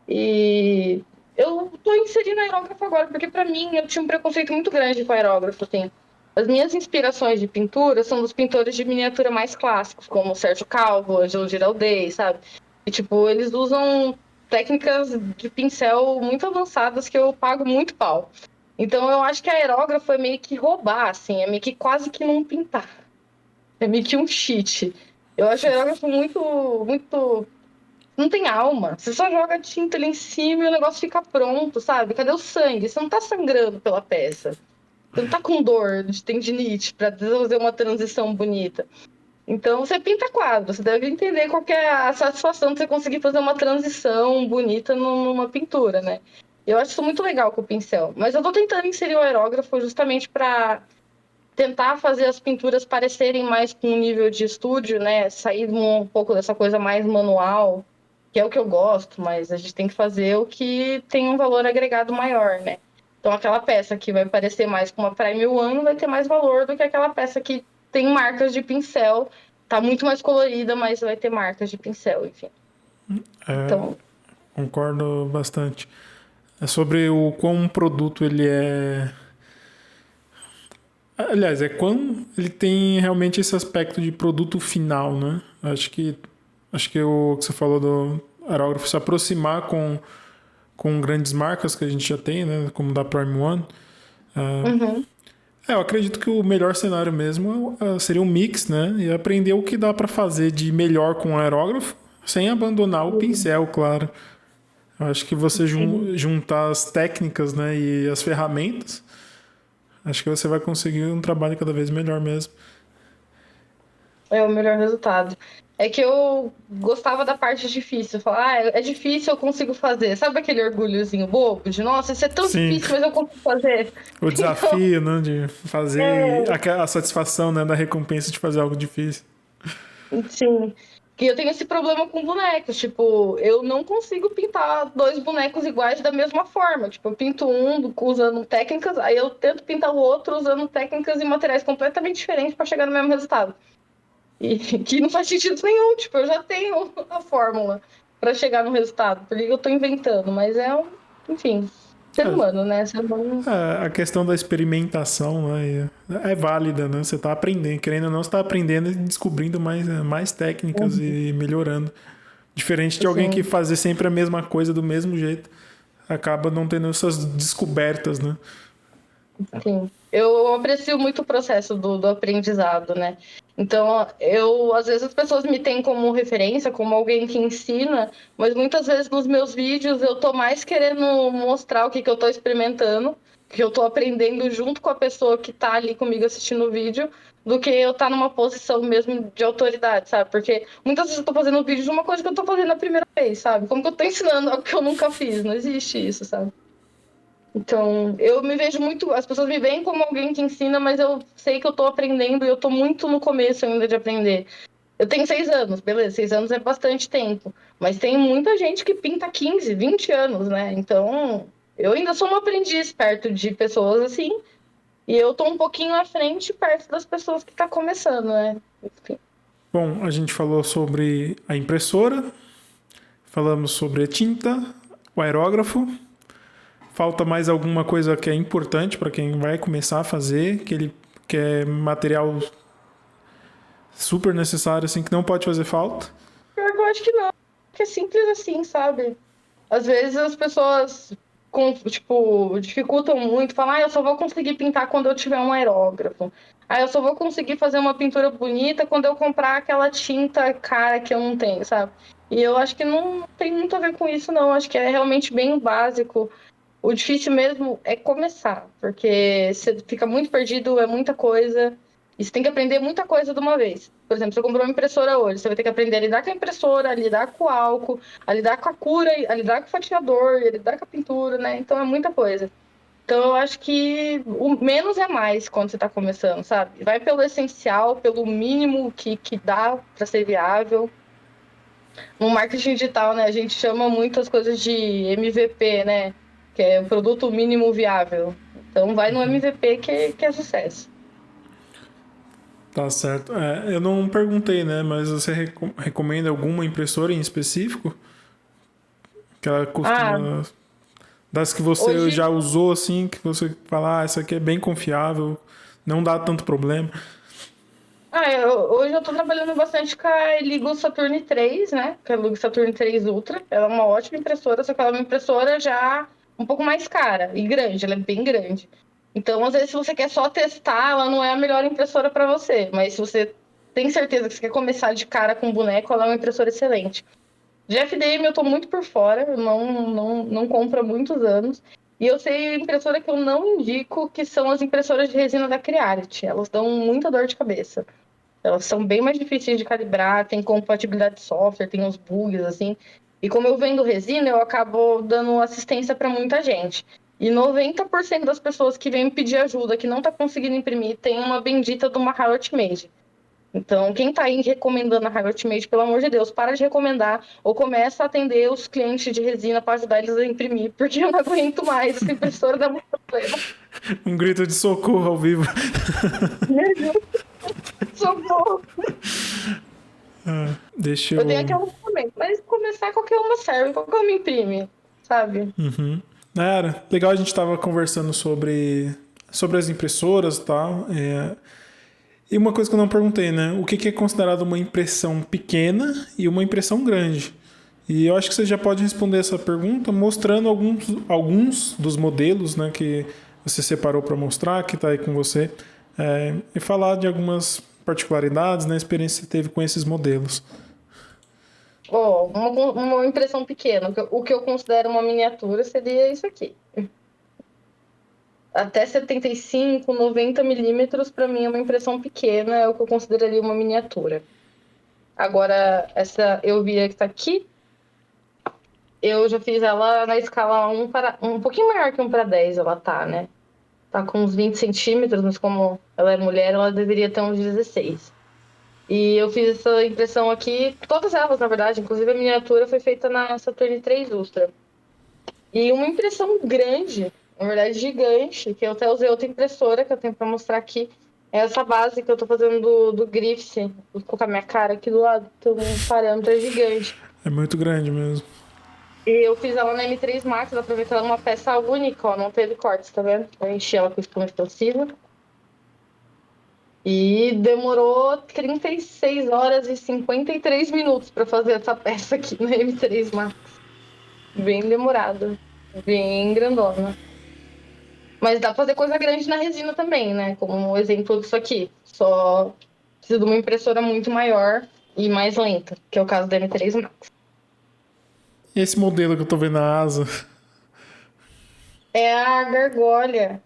E eu tô inserindo aerógrafo agora, porque pra mim eu tinha um preconceito muito grande com aerógrafo, assim. As minhas inspirações de pintura são dos pintores de miniatura mais clássicos, como Sérgio Calvo, Ângelo Giraldez, sabe? E, tipo, eles usam técnicas de pincel muito avançadas que eu pago muito pau. Então eu acho que aerógrafo é meio que roubar, assim, é meio que quase que não pintar. É meio que um cheat. Eu acho aerógrafo muito não tem alma. Você só joga tinta ali em cima e o negócio fica pronto, sabe? Cadê o sangue? Você não tá sangrando pela peça. Você não tá com dor de tendinite pra fazer uma transição bonita. Então você pinta quadro. Você deve entender qual que é a satisfação de você conseguir fazer uma transição bonita numa pintura, né? Eu acho isso muito legal com o pincel. Mas eu tô tentando inserir o aerógrafo justamente para tentar fazer as pinturas parecerem mais com um nível de estúdio, né? Sair um pouco dessa coisa mais manual, que é o que eu gosto, mas a gente tem que fazer o que tem um valor agregado maior, né? Então aquela peça que vai parecer mais com uma Prime One vai ter mais valor do que aquela peça que tem marcas de pincel, tá muito mais colorida, mas vai ter marcas de pincel, enfim. É, Então, concordo bastante. É sobre o quão um produto ele é. Aliás, é quão ele tem realmente esse aspecto de produto final, né? Acho que o que você falou do aerógrafo se aproximar com grandes marcas que a gente já tem, né? Como da Prime One. uhum, Eu acredito que o melhor cenário mesmo seria um mix, né? E aprender o que dá para fazer de melhor com o aerógrafo, sem abandonar o pincel, claro. Eu acho que você sim, juntar as técnicas, né, e as ferramentas, acho que você vai conseguir um trabalho cada vez melhor mesmo. é o melhor resultado. É que eu gostava da parte difícil. Falar, é difícil, eu consigo fazer. Sabe aquele orgulhozinho bobo de, nossa, isso é tão Sim, difícil, mas eu consigo fazer. o Então, desafio, né, de fazer é, a satisfação, né, da recompensa de fazer algo difícil. sim. Que eu tenho esse problema com bonecos. Tipo, eu não consigo pintar dois bonecos iguais da mesma forma. Tipo, eu pinto um usando técnicas, aí eu tento pintar o outro usando técnicas e materiais completamente diferentes para chegar no mesmo resultado. E que não faz sentido nenhum, tipo, eu já tenho a fórmula para chegar no resultado, porque eu tô inventando, mas enfim, ser humano, né? Ser humano. A questão da experimentação, né, é válida, né? Você está aprendendo, querendo ou não, você está aprendendo e descobrindo mais técnicas Uhum. e melhorando. Diferente de alguém que Assim, fazer sempre a mesma coisa do mesmo jeito, acaba não tendo essas descobertas, né? sim. Eu aprecio muito o processo do aprendizado, né? Então, às vezes as pessoas me têm como referência, como alguém que ensina, mas muitas vezes nos meus vídeos eu tô mais querendo mostrar o que, que eu tô experimentando, que eu tô aprendendo junto com a pessoa que tá ali comigo assistindo o vídeo, do que eu estar numa posição mesmo de autoridade, sabe? Porque muitas vezes eu tô fazendo um vídeo de uma coisa que eu tô fazendo a primeira vez, sabe? Como que eu tô ensinando algo que eu nunca fiz? Não existe isso, sabe? Então, eu me vejo muito. As pessoas me veem como alguém que ensina, mas eu sei que eu tô aprendendo e eu tô muito no começo ainda de aprender. Eu tenho 6 anos, beleza, 6 anos é bastante tempo. Mas tem muita gente que pinta 15, 20 anos, né? Então, eu ainda sou uma aprendiz perto de pessoas assim. E eu tô um pouquinho à frente perto das pessoas que tá começando, né? Enfim. Bom, a gente falou sobre a impressora, falamos sobre a tinta, o aerógrafo. Falta mais alguma coisa que é importante para quem vai começar a fazer, que é material super necessário, assim, que não pode fazer falta? Pior que eu acho que não. Que é simples assim, sabe? Às vezes as pessoas tipo, dificultam muito, falam, eu só vou conseguir pintar quando eu tiver um aerógrafo. Eu só vou conseguir fazer uma pintura bonita quando eu comprar aquela tinta cara que eu não tenho, sabe? E eu acho que não tem muito a ver com isso, não. Acho que é realmente bem básico. O difícil mesmo é começar, porque você fica muito perdido, é muita coisa, e você tem que aprender muita coisa de uma vez. Por exemplo, você comprou uma impressora hoje, você vai ter que aprender a lidar com a impressora, a lidar com o álcool, a lidar com a cura, a lidar com o fatiador, a lidar com a pintura, né? Então é muita coisa. Então eu acho que o menos é mais quando você está começando, sabe? Vai pelo essencial, pelo mínimo que dá para ser viável. No marketing digital, né, a gente chama muitas coisas de MVP, né? Que é o produto mínimo viável. Então vai no MVP que é sucesso. Tá certo. É, eu não perguntei, né? Mas você recomenda alguma impressora em específico? Que ela Ah, costuma. Das que você hoje, já usou, assim, que você fala, essa aqui é bem confiável, não dá tanto problema. hoje eu tô trabalhando bastante com a Eligo Saturn 3, né? Que é a Eligo Saturn 3 Ultra. Ela é uma ótima impressora, só que ela é uma impressora já um pouco mais cara e grande, ela é bem grande. Então, às vezes, se você quer só testar, ela não é a melhor impressora para você. Mas se você tem certeza que você quer começar de cara com boneco, ela é uma impressora excelente. De FDM eu tô muito por fora, eu não compro há muitos anos. E eu sei impressora que eu não indico, que são as impressoras de resina da Creality. Elas dão muita dor de cabeça. Elas são bem mais difíceis de calibrar, tem compatibilidade de software, tem uns bugs, assim. E como eu vendo resina, eu acabo dando assistência para muita gente. E 90% das pessoas que vêm me pedir ajuda, que não tá conseguindo imprimir, tem uma bendita de uma Riot Made. Então, quem tá aí recomendando a Riot Made, pelo amor de Deus, para de recomendar ou começa a atender os clientes de resina para ajudar eles a imprimir, porque eu não aguento mais, essa impressora dá muito problema. Um grito de socorro ao vivo. Meu Deus, socorro. Deixa Eu tenho eu. aquela também, mas começar qualquer uma serve, qualquer uma imprime, sabe? Era legal, a gente tava conversando sobre as impressoras e tal. E uma coisa que eu não perguntei, né? O que é considerado uma impressão pequena e uma impressão grande? E eu acho que você já pode responder essa pergunta mostrando alguns dos modelos, né, que você separou para mostrar, que está aí com você, e falar de algumas particularidades, né, experiência que você teve com esses modelos. Ó, uma impressão pequena, o que eu considero uma miniatura seria isso aqui. Até 75, 90 milímetros, para mim, é uma impressão pequena, é o que eu consideraria uma miniatura. Agora, essa eu vi que está aqui, eu já fiz ela na escala um pouquinho maior que 1:10, ela tá, né? Tá com uns 20 centímetros, mas como ela é mulher, ela deveria ter uns 16. E eu fiz essa impressão aqui, todas elas, na verdade, inclusive a miniatura foi feita na Saturn 3 Ultra. E uma impressão grande, na verdade gigante, que eu até usei outra impressora que eu tenho para mostrar aqui, é essa base que eu tô fazendo do Griffith. Vou colocar minha cara aqui do lado, tem um parâmetro gigante. É muito grande mesmo. E eu fiz ela na M3 Max, dá pra ver que ela é uma peça única, ó, não teve cortes, tá vendo? Eu enchi ela com espuma expansiva. E demorou 36 horas e 53 minutos para fazer essa peça aqui na M3 Max. Bem demorada, bem grandona. Mas dá pra fazer coisa grande na resina também, né? Como um exemplo disso aqui. Só precisa de uma impressora muito maior e mais lenta, que é o caso da M3 Max. E esse modelo que eu tô vendo na asa? É a Gargolha.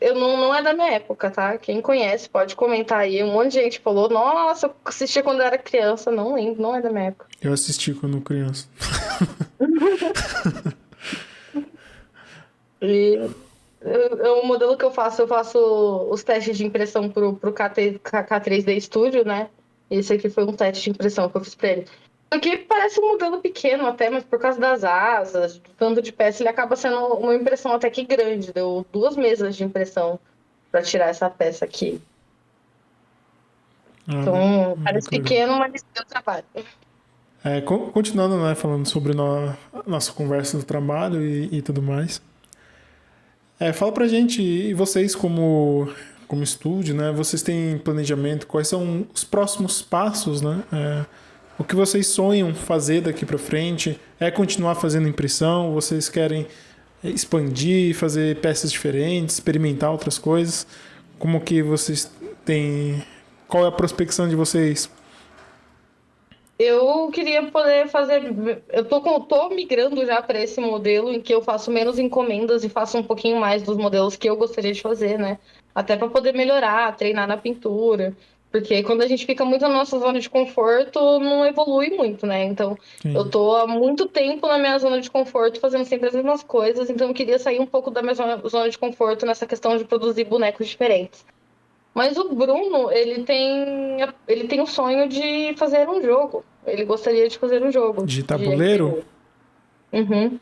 Não é da minha época, tá? Quem conhece pode comentar aí. Um monte de gente falou, nossa, eu assistia quando eu era criança. Não lembro, não é da minha época. Eu assisti quando criança. E o modelo que eu faço os testes de impressão pro K3D Studio, né? Esse aqui foi um teste de impressão que eu fiz pra ele. Aqui parece um modelo pequeno até, mas por causa das asas, do tanto de peça, ele acaba sendo uma impressão até que grande. Deu 2 mesas de impressão para tirar essa peça aqui. Então, parece pequeno, mas deu trabalho. Continuando, né, falando sobre nossa conversa do trabalho e tudo mais. Fala pra gente, e vocês como estúdio, né, vocês têm planejamento, quais são os próximos passos, né? O que vocês sonham fazer daqui pra frente? É continuar fazendo impressão? Vocês querem expandir, fazer peças diferentes, experimentar outras coisas? Como que vocês têm... Qual é a prospecção de vocês? Eu queria poder fazer. Eu tô migrando já para esse modelo em que eu faço menos encomendas e faço um pouquinho mais dos modelos que eu gostaria de fazer, né? Até para poder melhorar, treinar na pintura. Porque quando a gente fica muito na nossa zona de conforto, não evolui muito, né? Então, Sim. eu tô há muito tempo na minha zona de conforto, fazendo sempre as mesmas coisas. Então, eu queria sair um pouco da minha zona de conforto nessa questão de produzir bonecos diferentes. Mas o Bruno, ele tem o sonho de fazer um jogo. Ele gostaria de fazer um jogo. De De tabuleiro? RPG. Uhum.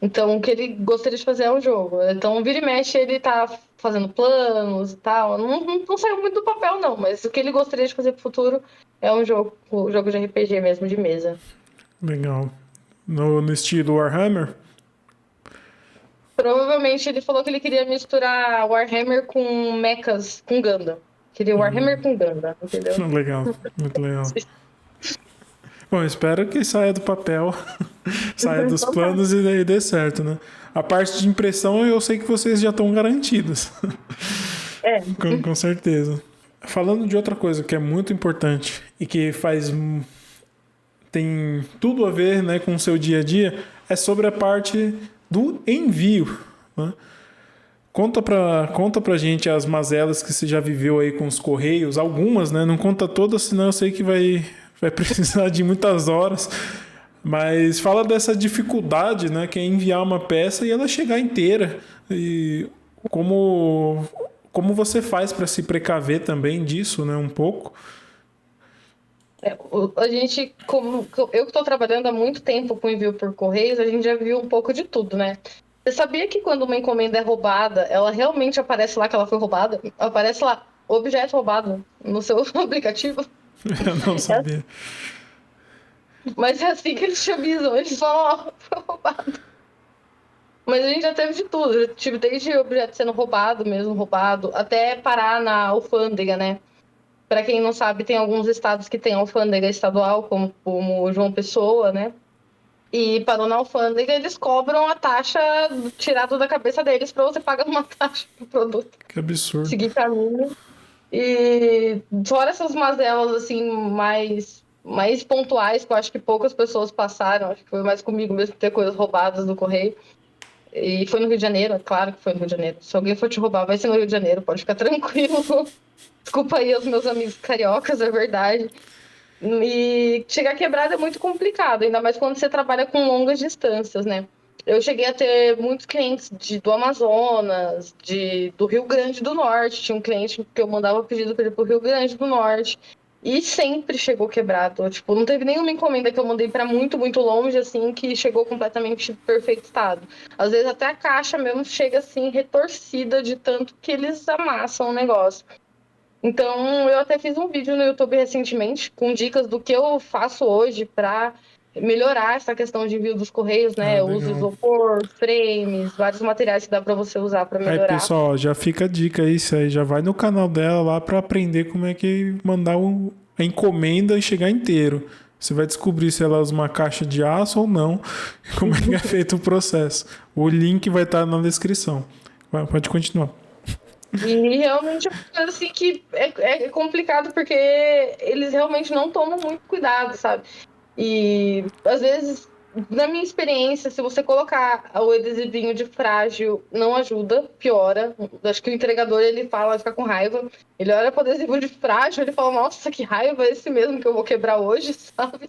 Então, o que ele gostaria de fazer é um jogo. Então, vira e mexe, ele tá fazendo planos e tal. Não saiu muito do papel, não. Mas o que ele gostaria de fazer pro futuro é um jogo de RPG mesmo, de mesa. Legal. No estilo Warhammer? Provavelmente ele falou que ele queria misturar Warhammer com mechas, com Gundam. Queria Warhammer com Gundam, entendeu? Legal, muito legal. Bom, espero que saia do papel, saia dos planos e daí dê certo, né? A parte de impressão eu sei que vocês já estão garantidos. Com certeza. Falando de outra coisa que é muito importante e que tem tudo a ver, né, com o seu dia a dia, é sobre a parte do envio, né? Conta pra gente as mazelas que você já viveu aí com os correios, algumas, né? Não conta todas, senão eu sei que vai precisar de muitas horas. Mas fala dessa dificuldade, né? Que é enviar uma peça e ela chegar inteira. E como você faz para se precaver também disso, né? Um pouco. A gente, como eu que estou trabalhando há muito tempo com envio por correios, a gente já viu um pouco de tudo, né? Você sabia que quando uma encomenda é roubada, ela realmente aparece lá que ela foi roubada? Aparece lá, objeto roubado, no seu aplicativo? Eu não sabia. Mas é assim que eles te avisam, eles falam, ó, foi roubado. Mas a gente já teve de tudo, já tive desde objeto sendo roubado mesmo, roubado, até parar na alfândega, né? Para quem não sabe, tem alguns estados que tem alfândega estadual, como João Pessoa, né? E parou na alfândega, eles cobram a taxa tirada da cabeça deles para você pagar uma taxa pro produto. Que absurdo. Seguir caminho. E fora essas mazelas, assim, mais pontuais, que eu acho que poucas pessoas passaram, acho que foi mais comigo mesmo ter coisas roubadas no correio. E foi no Rio de Janeiro, é claro que foi no Rio de Janeiro. Se alguém for te roubar, vai ser no Rio de Janeiro, pode ficar tranquilo. Desculpa aí aos meus amigos cariocas, é verdade. E chegar quebrado é muito complicado, ainda mais quando você trabalha com longas distâncias, né? Eu cheguei a ter muitos clientes do Amazonas, do Rio Grande do Norte. Tinha um cliente que eu mandava pedido para ele pro Rio Grande do Norte. E sempre chegou quebrado. Tipo, não teve nenhuma encomenda que eu mandei para muito, muito longe, assim, que chegou completamente perfeito estado. Às vezes até a caixa mesmo chega, assim, retorcida de tanto que eles amassam o negócio. Então, eu até fiz um vídeo no YouTube recentemente com dicas do que eu faço hoje para melhorar essa questão de envio dos correios, né? Eu uso isopor, frames, vários materiais que dá para você usar para melhorar. Aí, pessoal, já fica a dica aí, isso aí, já vai no canal dela lá para aprender como é que mandar a encomenda e chegar inteiro. Você vai descobrir se ela usa uma caixa de aço ou não, e como é que é feito o processo. O link vai estar na descrição. Pode continuar. E realmente é uma coisa assim que é complicado porque eles realmente não tomam muito cuidado, sabe? E às vezes, na minha experiência, se você colocar o adesivinho de frágil, não ajuda, piora. Acho que o entregador ele fala, fica com raiva. Ele olha para o adesivo de frágil, ele fala, nossa, que raiva, é esse mesmo que eu vou quebrar hoje, sabe?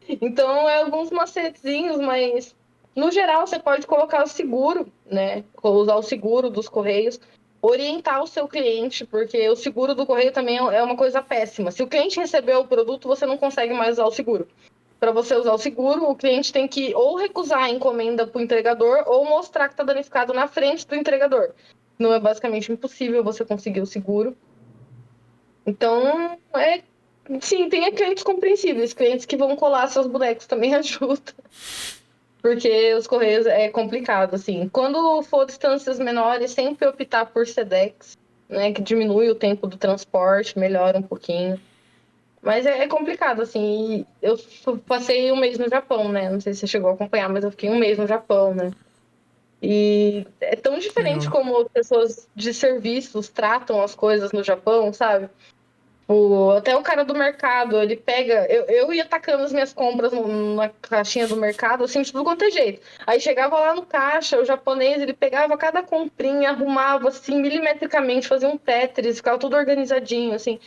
Então, é alguns macetezinhos, mas no geral você pode colocar o seguro, né? Usar o seguro dos correios, orientar o seu cliente, porque o seguro do correio também é uma coisa péssima. Se o cliente recebeu o produto, você não consegue mais usar o seguro. Para você usar o seguro, o cliente tem que ou recusar a encomenda para o entregador ou mostrar que está danificado na frente do entregador. Não é basicamente impossível você conseguir o seguro. Então, sim, tem clientes compreensíveis, clientes que vão colar seus bonecos também ajuda, porque os correios é complicado, assim. Quando for distâncias menores, sempre optar por Sedex, né, que diminui o tempo do transporte, melhora um pouquinho. Mas é complicado, assim. Eu passei um mês no Japão, né? Não sei se você chegou a acompanhar, mas eu fiquei um mês no Japão, né? E é tão diferente Legal. como as pessoas de serviços tratam as coisas no Japão, sabe? Até o cara do mercado, ele pega. Eu ia tacando as minhas compras na caixinha do mercado, assim, de tudo quanto é jeito. Aí chegava lá no caixa, o japonês, ele pegava cada comprinha, arrumava, assim, milimetricamente, fazia um Tetris, ficava tudo organizadinho, assim.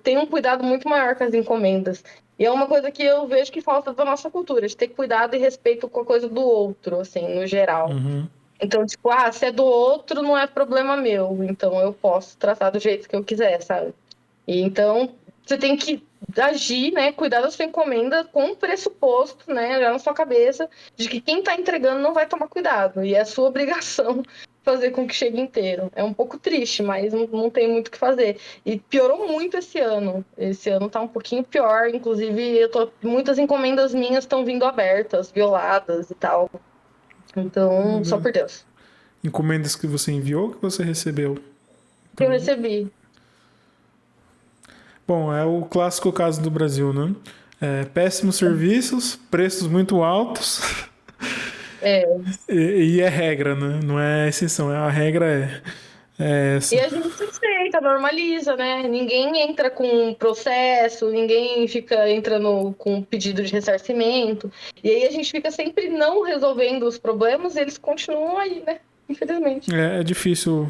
Tem um cuidado muito maior com as encomendas. E é uma coisa que eu vejo que falta da nossa cultura, de ter cuidado e respeito com a coisa do outro, assim, no geral. Uhum. Então, tipo, se é do outro, não é problema meu. Então, eu posso tratar do jeito que eu quiser, sabe? E então, você tem que agir, né? Cuidar da sua encomenda com o pressuposto, né? Já na sua cabeça, de que quem tá entregando não vai tomar cuidado. E é sua obrigação fazer com que chegue inteiro. É um pouco triste, mas não tem muito o que fazer. E piorou muito esse ano. Esse ano tá um pouquinho pior. Inclusive, muitas encomendas minhas estão vindo abertas, violadas e tal. Então, só por Deus. Encomendas que você enviou ou que você recebeu? Que eu Então, recebi. bom, é o clássico caso do Brasil, né? Péssimos serviços, preços muito altos. É. E é regra, né? Não é exceção, a regra é essa. E a gente aceita, normaliza, né? Ninguém entra com processo, ninguém fica entrando com pedido de ressarcimento. E aí a gente fica sempre não resolvendo os problemas e eles continuam aí, né? Infelizmente. É difícil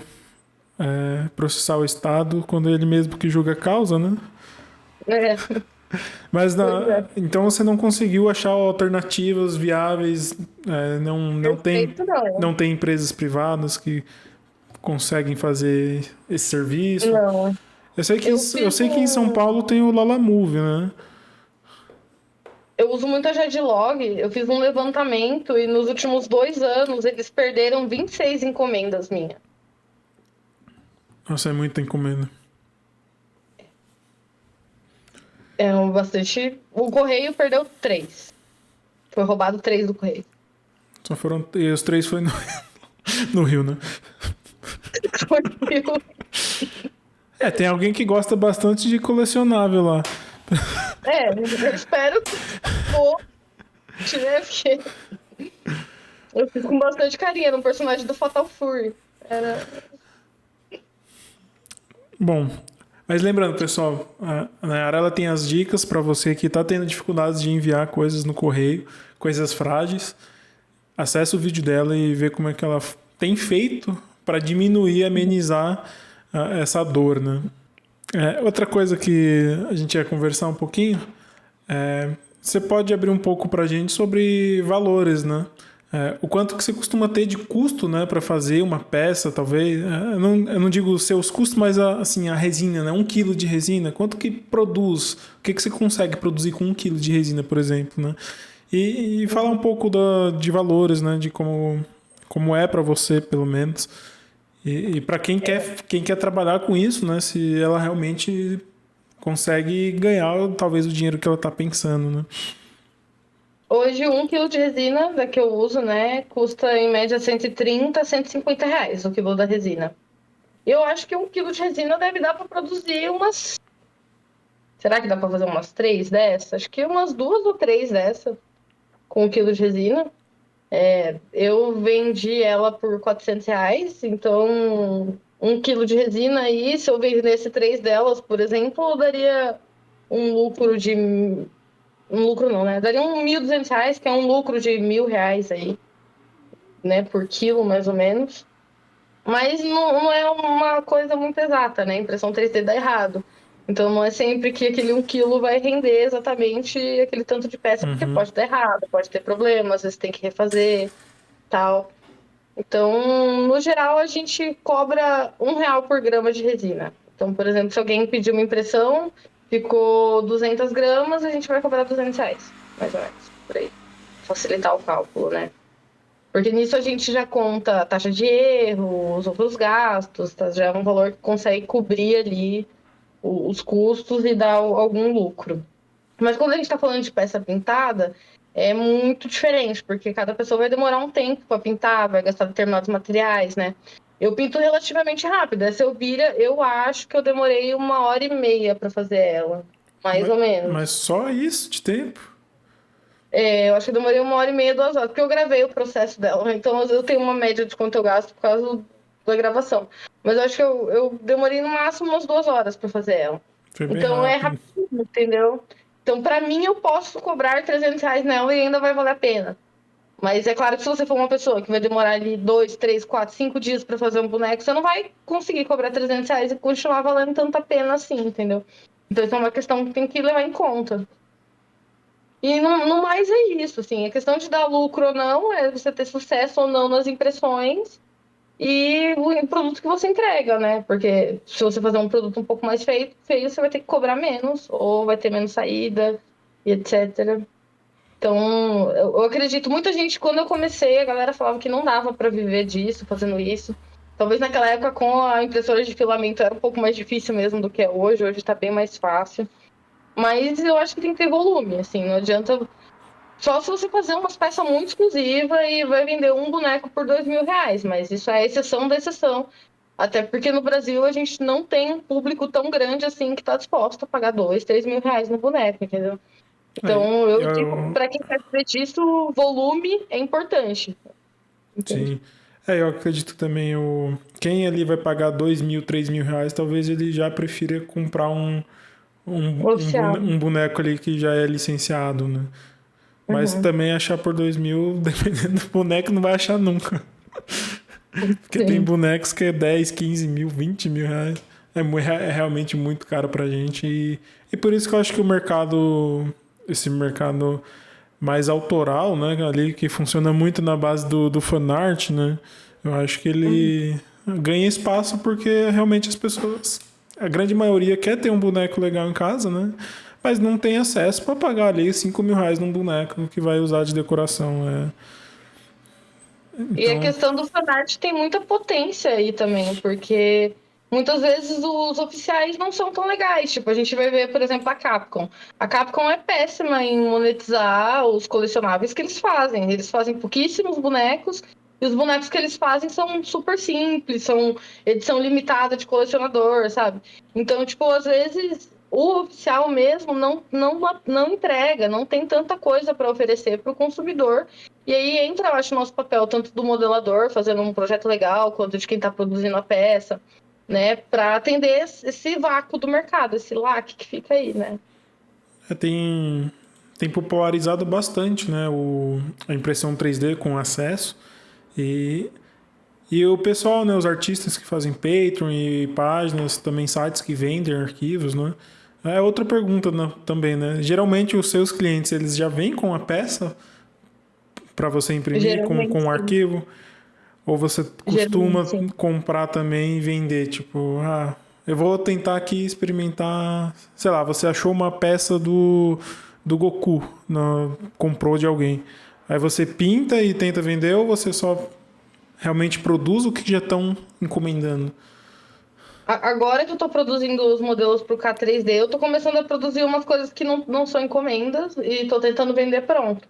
processar o Estado quando ele mesmo que julga a causa, né? É, Mas pois é. então você não conseguiu achar alternativas viáveis, Perfeito, não. não tem empresas privadas que conseguem fazer esse serviço. Não. Eu Eu fiz sei que em São Paulo tem o Lalamove, né? Eu uso muito a Jadlog, eu fiz um levantamento e nos últimos 2 anos eles perderam 26 encomendas minhas. Nossa, é muita encomenda. É bastante. O correio perdeu 3. Foi roubado 3 do correio. Só foram. E os três foi no, no Rio, né? Tem alguém que gosta bastante de colecionável lá. Eu espero que for, né? Porque eu fiz com bastante carinho no personagem do Fatal Fury. Era... Bom, mas lembrando, pessoal, a Nayara ela tem as dicas para você que está tendo dificuldades de enviar coisas no correio, coisas frágeis. Acesse o vídeo dela e vê como é que ela tem feito para diminuir, amenizar essa dor, né? Outra coisa que a gente ia conversar um pouquinho, você pode abrir um pouco para a gente sobre valores, né? O quanto que você costuma ter de custo, né, para fazer uma peça, talvez. Eu não digo seus custos, mas assim, a resina, né? 1 quilo de resina, quanto que produz? O que você consegue produzir com 1 quilo de resina, por exemplo, né? E falar um pouco de valores, né? De como é para você, pelo menos. E para quem quer trabalhar com isso, né? Se ela realmente consegue ganhar talvez o dinheiro que ela está pensando, né? Hoje, 1 quilo de resina da que eu uso, né, custa em média 130 a 150 reais o quilo da resina. Eu acho que 1 quilo de resina deve dar para produzir umas Será que dá pra fazer umas 3 dessas? Acho que umas 2 ou 3 dessas com 1 quilo de resina. Eu vendi ela por R$ 400, então 1 quilo de resina aí, se eu vendesse 3 delas, por exemplo, daria um lucro de... Um lucro não, né? Daria R$ 1.200, que é um lucro de R$ 1.000 aí, né? Por quilo, mais ou menos. Mas não é uma coisa muito exata, né? Impressão 3D dá errado. Então não é sempre que aquele 1 quilo vai render exatamente aquele tanto de peça, porque Uhum. pode dar errado, pode ter problema, às vezes tem que refazer, tal. Então, no geral, a gente cobra R$ 1 por grama de resina. Então, por exemplo, se alguém pedir uma impressão, ficou 200 gramas, a gente vai cobrar R$ 200, mais ou menos, por aí. Facilitar o cálculo, né? Porque nisso a gente já conta a taxa de erro, os outros gastos, tá? Já é um valor que consegue cobrir ali os custos e dar algum lucro. Mas quando a gente está falando de peça pintada, é muito diferente, porque cada pessoa vai demorar um tempo para pintar, vai gastar determinados materiais, né? Eu pinto relativamente rápido. Essa Elvira, eu acho que eu demorei 1 hora e meia para fazer ela, mais ou Mas menos. só isso de tempo? Eu acho que eu demorei 1 hora e meia, 2 horas, porque eu gravei o processo dela. Então eu tenho uma média de quanto eu gasto por causa da gravação. Mas eu acho que eu demorei no máximo umas 2 horas para fazer ela. Foi bem Então é rápido. rapidinho, entendeu? Então, para mim, eu posso cobrar R$ 300 nela e ainda vai valer a pena. Mas é claro que se você for uma pessoa que vai demorar ali 2, 3, 4, 5 dias para fazer um boneco, você não vai conseguir cobrar R$ 300 e continuar valendo tanta pena assim, entendeu? Então, isso é uma questão que tem que levar em conta. E no mais é isso, assim, a questão de dar lucro ou não, é você ter sucesso ou não nas impressões e o produto que você entrega, né? Porque se você fazer um produto um pouco mais feio, você vai ter que cobrar menos, ou vai ter menos saída, e etc. Então, eu acredito, muita gente, quando eu comecei, a galera falava que não dava para viver disso, fazendo isso. Talvez naquela época, com a impressora de filamento, era um pouco mais difícil mesmo do que é hoje está bem mais fácil. Mas eu acho que tem que ter volume, assim, não adianta. Só se você fazer umas peças muito exclusivas e vai vender um boneco por R$ 2.000, mas isso é exceção da exceção. Até porque no Brasil a gente não tem um público tão grande assim que está disposto a pagar R$ 2.000, R$ 3.000 no boneco, entendeu? Aí, Então eu digo, eu, para quem quer saber disso, volume é importante, entende? sim. Eu acredito também, quem ali vai pagar 2.000, R$ 3.000, talvez ele já prefira comprar Oficial. um boneco ali que já é licenciado, né? Mas Uhum. também achar por 2.000, dependendo do boneco, não vai achar nunca. Porque tem Sim. bonecos que é 10, 15 mil, R$ 20.000. É realmente muito caro pra gente. E por isso que eu acho que esse mercado mais autoral, né? Ali que funciona muito na base do fanart, né? Eu acho que Uhum. ele ganha espaço porque realmente as pessoas, a grande maioria quer ter um boneco legal em casa, né? Mas não tem acesso para pagar ali R$ 5.000 num boneco que vai usar de decoração. E a Então, questão do fanart tem muita potência aí também, porque muitas vezes os oficiais não são tão legais. Tipo, a gente vai ver, por exemplo, a Capcom. A Capcom é péssima em monetizar os colecionáveis que eles fazem. Eles fazem pouquíssimos bonecos, e os bonecos que eles fazem são super simples, são edição limitada de colecionador, sabe? Então, tipo, às vezes o oficial mesmo não entrega, não tem tanta coisa para oferecer para o consumidor. E aí entra, eu acho, o nosso papel, tanto do modelador, fazendo um projeto legal, quanto de quem está produzindo a peça, né? Para atender esse vácuo do mercado, esse lac que fica aí, né? tem popularizado bastante, né? A impressão 3D com acesso. E, e o pessoal, né? Os artistas que fazem Patreon e páginas, também sites que vendem arquivos, né? É outra pergunta, né, também, né? Geralmente os seus clientes, eles já vêm com a peça para você imprimir com Geralmente, um sim. arquivo? Ou você Geralmente, costuma sim. comprar também e vender? Tipo, eu vou tentar aqui experimentar. Sei lá, você achou uma peça do Goku, comprou de alguém. Aí você pinta e tenta vender ou você só realmente produz o que já estão encomendando? Agora que eu estou produzindo os modelos para o K3D, eu estou começando a produzir umas coisas que não são encomendas e estou tentando vender pronto.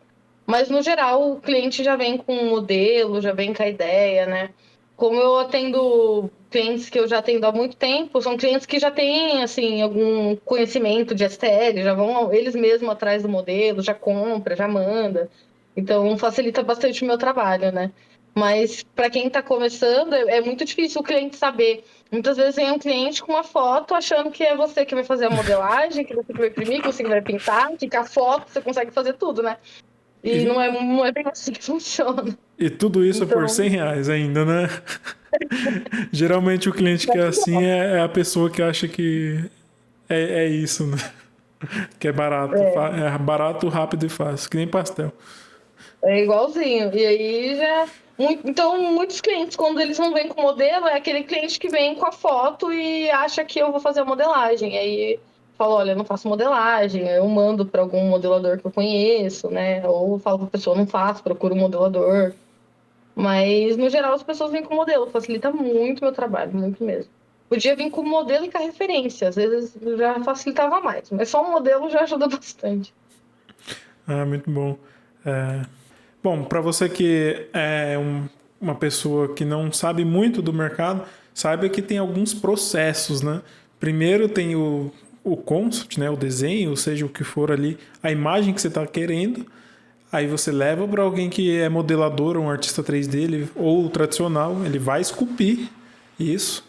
Mas, no geral, o cliente já vem com o modelo, já vem com a ideia, né? como eu atendo clientes que eu já atendo há muito tempo, são clientes que já têm, assim, algum conhecimento de STL, já vão eles mesmos atrás do modelo, já compra, já manda. Então, facilita bastante o meu trabalho, né? Mas para quem está começando, é muito difícil o cliente saber. Muitas vezes vem um cliente com uma foto achando que é você que vai fazer a modelagem, que você que vai imprimir, que você que vai pintar, que com a foto você consegue fazer tudo, né? E E, não é bem assim que funciona. e tudo isso por Então, R$ 100 ainda, né? Geralmente o cliente que é assim é a pessoa que acha que é isso, né? Que é barato. É barato, rápido e fácil, que nem pastel. é igualzinho. E aí já. Então, muitos clientes, quando eles não vêm com modelo, é aquele cliente que vem com a foto e acha que eu vou fazer a modelagem. Aí falo, olha, eu não faço modelagem, eu mando para algum modelador que eu conheço, né? Ou falo para a pessoa, não faço, procuro um modelador. Mas, no geral, as pessoas vêm com modelo, facilita muito meu trabalho, muito mesmo. Podia vir com modelo e com a referência, às vezes já facilitava mais, mas só o modelo já ajuda bastante. Ah, muito bom. É, bom, para você que é uma pessoa que não sabe muito do mercado, saiba que tem alguns processos, né? Primeiro tem o concept, né? O desenho, ou seja, o que for ali, a imagem que você está querendo. Aí você leva para alguém que é modelador, um artista 3D ou tradicional, ele vai esculpir isso.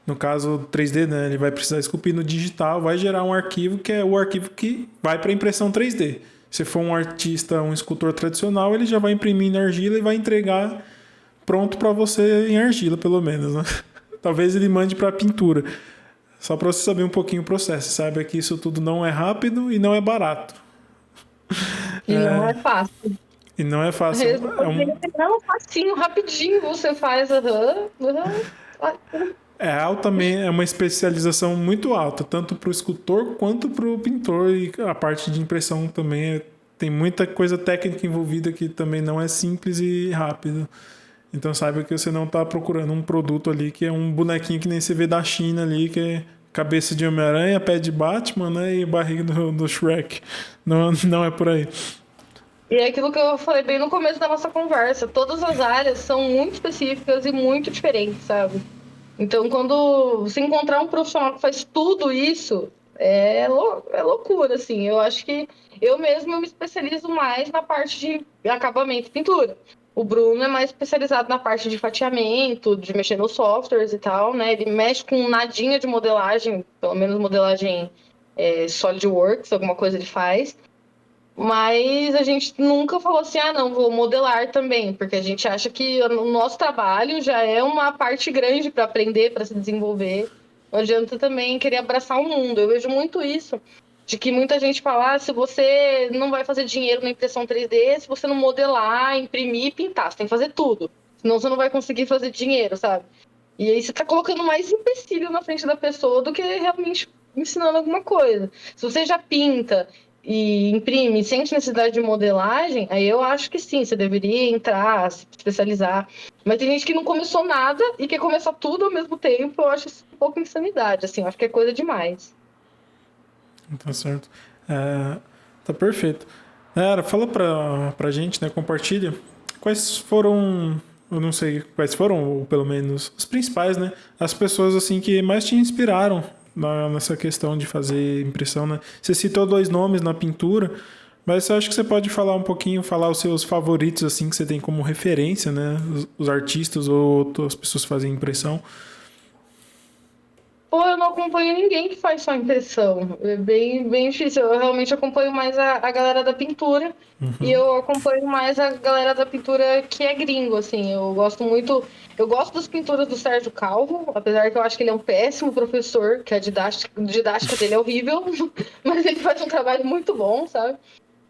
No caso 3D, né, ele vai precisar esculpir no digital, vai gerar um arquivo que é o arquivo que vai para impressão 3D. Se for um artista, um escultor tradicional, ele já vai imprimir em argila e vai entregar pronto para você em argila, pelo menos, né? Talvez ele mande para pintura. Só para você saber um pouquinho o processo. Saiba que isso tudo não é rápido e não é barato. E não é fácil. E não é fácil. Não, facinho, rapidinho você faz. Também é uma especialização muito alta, tanto para o escultor quanto para o pintor. E a parte de impressão também tem muita coisa técnica envolvida que também não é simples e rápido. Então saiba que você não está procurando um produto ali que é um bonequinho que nem você vê da China ali, que é cabeça de Homem-Aranha, pé de Batman, né, e barriga do Shrek. Não, não é por aí. E é aquilo que eu falei bem no começo da nossa conversa. Todas as áreas são muito específicas e muito diferentes, sabe? Então, quando você encontrar um profissional que faz tudo isso, é loucura, assim. Eu acho que eu mesmo me especializo mais na parte de acabamento e pintura. O Bruno é mais especializado na parte de fatiamento, de mexer nos softwares e tal, né? Ele mexe com nadinha de modelagem, pelo menos modelagem SolidWorks, alguma coisa ele faz. Mas a gente nunca falou assim, ah, não, vou modelar também, porque a gente acha que o nosso trabalho já é uma parte grande para aprender, para se desenvolver. Não adianta também querer abraçar o mundo. Eu vejo muito isso, de que muita gente fala, ah, se você não vai fazer dinheiro na impressão 3D, se você não modelar, imprimir e pintar, você tem que fazer tudo. Senão você não vai conseguir fazer dinheiro, sabe? E aí você tá colocando mais empecilho na frente da pessoa do que realmente ensinando alguma coisa. Se você já pinta e imprime sem necessidade de modelagem, aí eu acho que sim, você deveria entrar, se especializar. Mas tem gente que não começou nada e quer começar tudo ao mesmo tempo, eu acho isso um pouco insanidade, assim, eu acho que é coisa demais. Tá certo. Tá perfeito. Fala pra gente, né? Compartilha. Quais foram, eu não sei quais foram, ou pelo menos os principais, né? As pessoas assim que mais te inspiraram nessa questão de fazer impressão, né? Você citou 2 nomes na pintura, mas eu acho que você pode falar um pouquinho, falar os seus favoritos assim que você tem como referência, né? Os artistas ou as pessoas que fazem impressão. Pô, eu não acompanho ninguém que faz só impressão. É bem difícil. Eu realmente acompanho mais a galera da pintura. E eu acompanho mais a galera da pintura que é gringo, assim. Eu gosto muito. Eu gosto das pinturas do Sérgio Calvo, apesar que eu acho que ele é um péssimo professor, que a didática dele é horrível, mas ele faz um trabalho muito bom, sabe?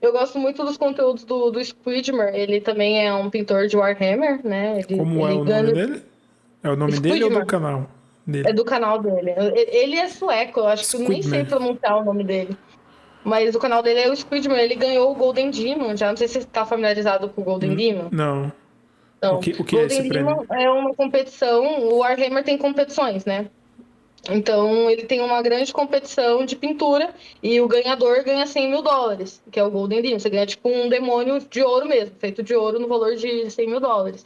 Eu gosto muito dos conteúdos do Squidmer. Ele também é um pintor de Warhammer, né? Como é Ele o nome ganha. dele? É o nome dele ou do Squidmer. canal É dele? do canal dele. Ele é sueco, eu acho que eu nem sei Squidman. pronunciar o nome dele. Mas o canal dele é o Squidman. Ele ganhou o Golden Demon. Já não sei se você está familiarizado com o Golden Demon. Não. O Então, que, o que é esse Golden prêmio? Demon é uma competição. O Warhammer tem competições, né? Então, ele tem uma grande competição de pintura e o ganhador ganha US$ 100.000, que é o Golden Demon. Você ganha tipo um demônio de ouro mesmo, feito de ouro no valor de US$ 100.000.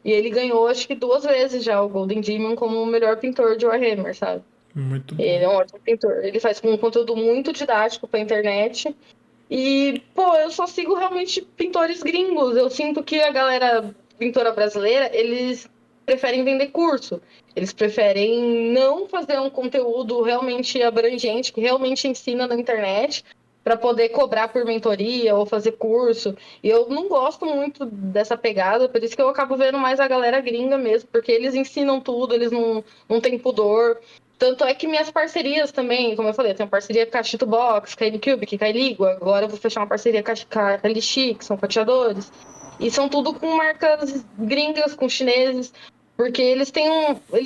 E ele ganhou, acho que 2 vezes já o Golden Demon como o melhor pintor de Warhammer, sabe? Muito bom. Ele é um ótimo pintor. Ele faz um conteúdo muito didático pra internet. E, pô, eu só sigo realmente pintores gringos. Eu sinto que a galera pintora brasileira, eles preferem vender curso. Eles preferem não fazer um conteúdo realmente abrangente, que realmente ensina na internet, para poder cobrar por mentoria ou fazer curso. E eu não gosto muito dessa pegada, por isso que eu acabo vendo mais a galera gringa mesmo, porque eles ensinam tudo, eles não têm pudor. Tanto é que minhas parcerias também, como eu falei, eu tenho parceria com a Chito Box, com a N-Cubic, com a Iligo. Agora eu vou fechar uma parceria com a Lixi, que são fatiadores. E são tudo com marcas gringas, com chineses, porque eles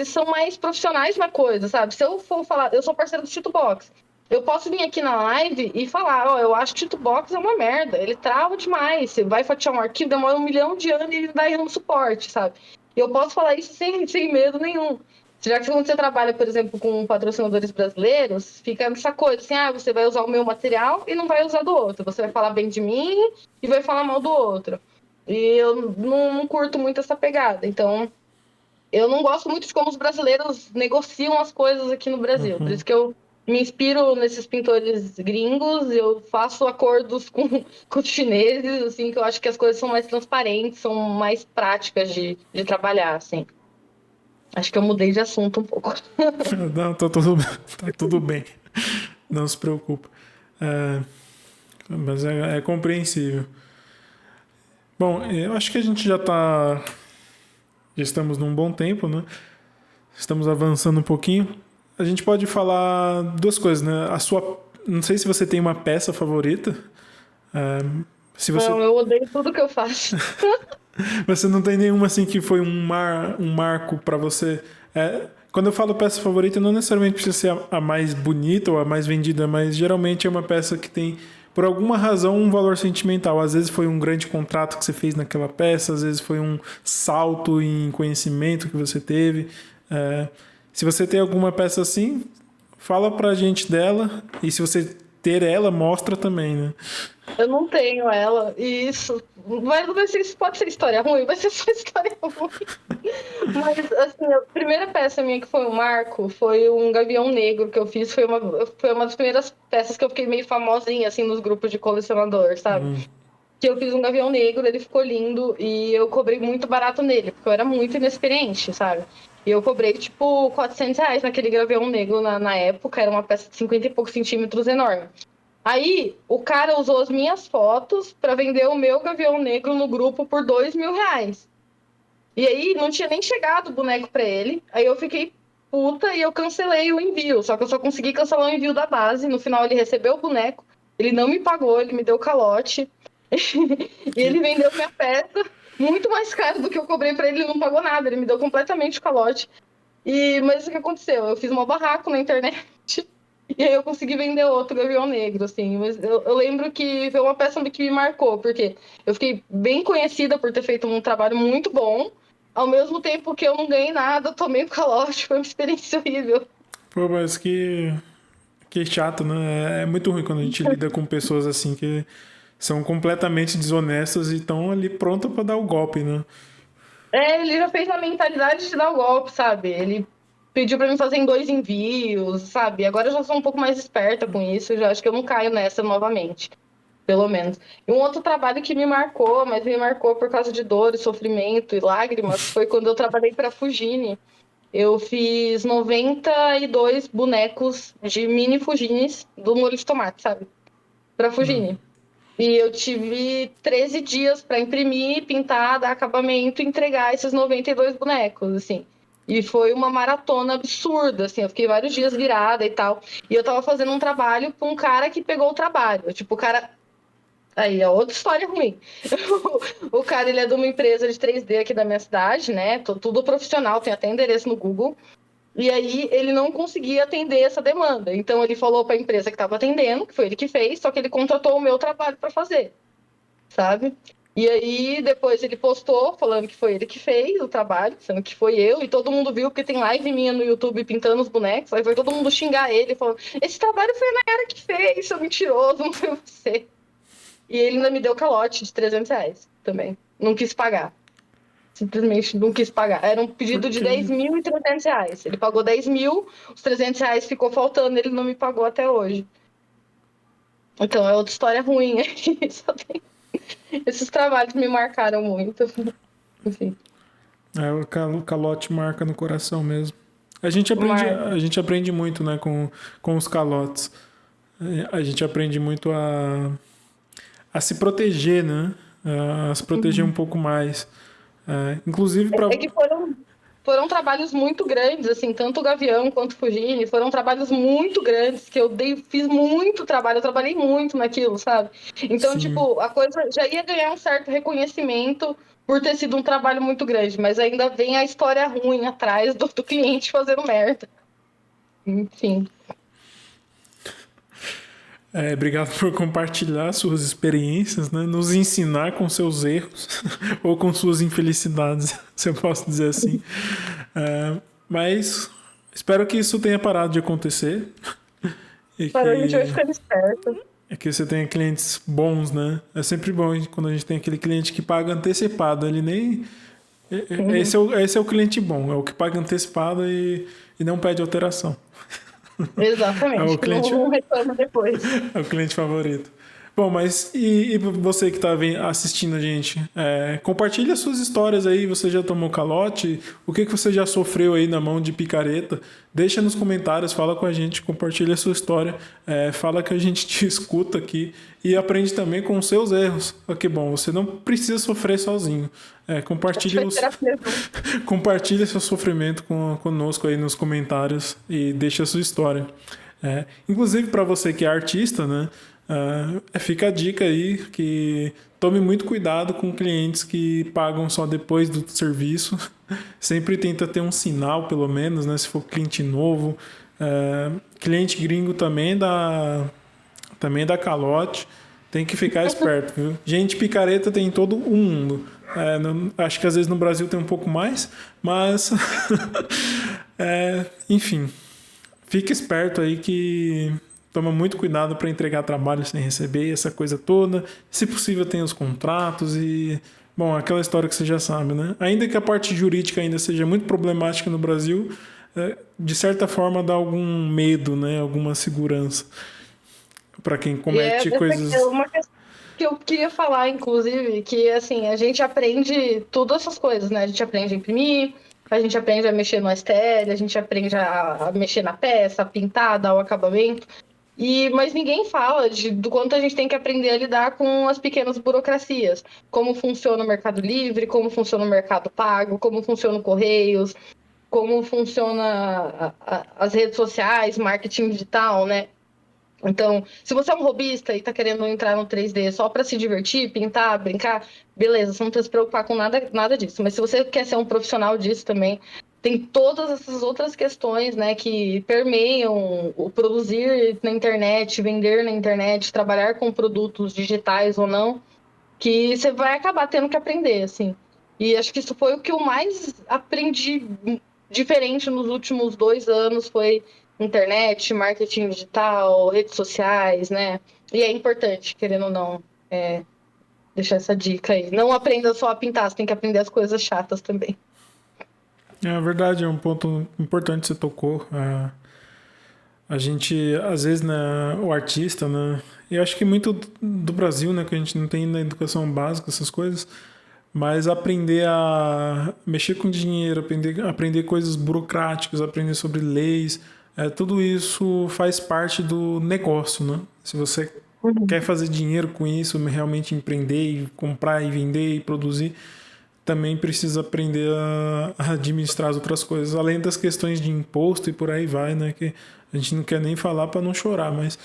são mais profissionais na coisa, sabe? Se eu for falar, eu sou parceiro do Chito Box. Eu posso vir aqui na live e falar, ó, eu acho que o Chito Box é uma merda, ele trava demais. Você vai fatiar um arquivo, demora 1 milhão de anos e ele vai errando suporte, sabe? E eu posso falar isso sem medo nenhum. Já que quando você trabalha, por exemplo, com patrocinadores brasileiros, fica essa coisa assim, você vai usar o meu material e não vai usar do outro. Você vai falar bem de mim e vai falar mal do outro. E eu não curto muito essa pegada. Então, eu não gosto muito de como os brasileiros negociam as coisas aqui no Brasil. Por isso que eu me inspiro nesses pintores gringos, eu faço acordos com os chineses, assim, que eu acho que as coisas são mais transparentes, são mais práticas de trabalhar, assim. Acho que eu mudei de assunto um pouco. Não, tá tudo bem. Não se preocupa. Mas é compreensível. Bom, eu acho que a gente já estamos num bom tempo, né? Estamos avançando um pouquinho. A gente pode falar duas coisas, né? Não sei se você tem uma peça favorita. Se você... Não, eu odeio tudo que eu faço. Você não tem nenhuma assim que foi um marco pra você? Quando eu falo peça favorita, não necessariamente precisa ser a mais bonita ou a mais vendida, mas geralmente é uma peça que tem, por alguma razão, um valor sentimental. Às vezes foi um grande contrato que você fez naquela peça, às vezes foi um salto em conhecimento que você teve. Se você tem alguma peça assim, fala pra gente dela. E se você ter ela, mostra também, né? Eu não tenho ela. E isso. Isso pode ser história ruim, vai ser só história ruim. Mas, assim, a primeira peça minha que foi um marco foi um Gavião Negro que eu fiz. Foi uma das primeiras peças que eu fiquei meio famosinha, assim, nos grupos de colecionador, sabe? Que eu fiz um Gavião Negro, ele ficou lindo e eu cobrei muito barato nele, porque eu era muito inexperiente, sabe? E eu cobrei, tipo, R$ 400 naquele Gavião Negro na época, era uma peça de 50 e poucos centímetros enorme. Aí, o cara usou as minhas fotos para vender o meu Gavião Negro no grupo por R$ 2.000. E aí, não tinha nem chegado o boneco para ele. Aí eu fiquei puta e eu cancelei o envio. Só que eu só consegui cancelar o envio da base. No final, ele recebeu o boneco. Ele não me pagou, ele me deu calote. E ele vendeu minha peça muito mais caro do que eu cobrei para ele. Ele não pagou nada, ele me deu completamente o calote. Mas o que aconteceu? Eu fiz um barraco na internet. E aí eu consegui vender outro Gavião Negro, assim. Mas eu lembro que foi uma peça que me marcou, porque eu fiquei bem conhecida por ter feito um trabalho muito bom. Ao mesmo tempo que eu não ganhei nada, tomei o calote, foi uma experiência horrível. Pô, mas que chato, né? É muito ruim quando a gente lida com pessoas assim que são completamente desonestas e estão ali prontas para dar o golpe, né? Ele já fez a mentalidade de dar o golpe, sabe? Ele pediu pra mim fazer em 2 envios, sabe? Agora eu já sou um pouco mais esperta com isso, já acho que eu não caio nessa novamente, pelo menos. E um outro trabalho que me marcou, mas me marcou por causa de dor, sofrimento e lágrimas, foi quando eu trabalhei pra Fujini. Eu fiz 92 bonecos de mini Fujines do molho de tomate, sabe? Pra Fujini. E eu tive 13 dias para imprimir, pintar, dar acabamento e entregar esses 92 bonecos, assim. E foi uma maratona absurda, assim. Eu fiquei vários dias virada e tal. E eu tava fazendo um trabalho com um cara que pegou o trabalho. Tipo, o cara... Aí, é outra história ruim. O cara, ele é de uma empresa de 3D aqui da minha cidade, né? Tudo profissional, tem até endereço no Google. E aí ele não conseguia atender essa demanda. Então ele falou para a empresa que estava atendendo, que foi ele que fez, só que ele contratou o meu trabalho para fazer, sabe? E aí depois ele postou falando que foi ele que fez o trabalho, sendo que foi eu, e todo mundo viu, porque tem live minha no YouTube pintando os bonecos, aí foi todo mundo xingar ele, falando, esse trabalho foi a Nayara que fez, seu mentiroso, não foi você. E ele ainda me deu calote de R$ 300 também, não quis pagar. simplesmente não quis pagar. Era um pedido de Porque, R$ 10.300. Ele pagou 10 mil, os R$ 300 ficou faltando, ele não me pagou até hoje. Então é outra história ruim aí. Esses trabalhos me marcaram muito. Enfim, o calote marca no coração mesmo. A gente aprende muito, né, com os calotes. A gente aprende muito a se proteger, né? A se proteger um pouco mais. Inclusive para. é que foram trabalhos muito grandes, assim, tanto o Gavião quanto o Fugini, foram trabalhos muito grandes, que fiz muito trabalho, eu trabalhei muito naquilo, sabe? Então, Sim. tipo, a coisa já ia ganhar um certo reconhecimento por ter sido um trabalho muito grande, mas ainda vem a história ruim atrás do cliente fazendo merda. Enfim. Obrigado por compartilhar suas experiências, né? Nos ensinar com seus erros ou com suas infelicidades, se eu posso dizer assim. Mas espero que isso tenha parado de acontecer e Para a gente vai que, ficando esperto. você tenha clientes bons, né? É sempre bom quando a gente tem aquele cliente que paga antecipado. Ele nem. Esse é o cliente bom, é o que paga antecipado e não pede alteração. É o Exatamente. cliente, Não reclama depois. é o cliente favorito. Bom, mas e você que está assistindo a gente? Compartilha suas histórias aí. Você já tomou calote? O que você já sofreu aí na mão de picareta? Deixa nos comentários, fala com a gente, compartilha a sua história. Fala que a gente te escuta aqui e aprende também com os seus erros. Que bom, você não precisa sofrer sozinho. Compartilha, compartilha seu sofrimento conosco aí nos comentários e deixa a sua história. Inclusive para você que é artista, né? Fica a dica aí que tome muito cuidado com clientes que pagam só depois do serviço. Sempre tenta ter um sinal, pelo menos, né? Se for cliente novo. Cliente gringo também dá calote. Tem que ficar esperto, viu? Gente picareta tem em todo o mundo. Acho que às vezes no Brasil tem um pouco mais, mas enfim, fica esperto aí que toma muito cuidado para entregar trabalho sem receber, essa coisa toda. Se possível, tem os contratos e... Bom, aquela história que você já sabe, né? Ainda que a parte jurídica ainda seja muito problemática no Brasil, de certa forma dá algum medo, né? Alguma segurança para quem comete coisas... É uma questão que eu queria falar, inclusive, que, assim, a gente aprende todas essas coisas, né? A gente aprende a imprimir, a gente aprende a mexer no STL, a gente aprende a mexer na peça, a pintar, dar o acabamento. Mas ninguém fala do quanto a gente tem que aprender a lidar com as pequenas burocracias. Como funciona o Mercado Livre, como funciona o Mercado Pago, como funciona o Correios, como funciona as redes sociais, marketing digital, né? Então, se você é um hobbyista e está querendo entrar no 3D só para se divertir, pintar, brincar, beleza, você não precisa se preocupar com nada disso. Mas se você quer ser um profissional disso também, tem todas essas outras questões, né, que permeiam o produzir na internet, vender na internet, trabalhar com produtos digitais ou não, que você vai acabar tendo que aprender, assim. E acho que isso foi o que eu mais aprendi diferente nos últimos 2 anos, foi internet, marketing digital, redes sociais, né? E é importante, querendo ou não, deixar essa dica aí. Não aprenda só a pintar, você tem que aprender as coisas chatas também. É verdade, é um ponto importante que você tocou. A gente, às vezes, né, o artista, né? Eu acho que muito do Brasil, né, que a gente não tem na educação básica essas coisas, mas aprender a mexer com dinheiro, aprender coisas burocráticas, aprender sobre leis, tudo isso faz parte do negócio, né? Se você quer fazer dinheiro com isso, realmente empreender, e comprar e vender e produzir, também precisa aprender a administrar as outras coisas, além das questões de imposto e por aí vai, né? Que a gente não quer nem falar para não chorar, mas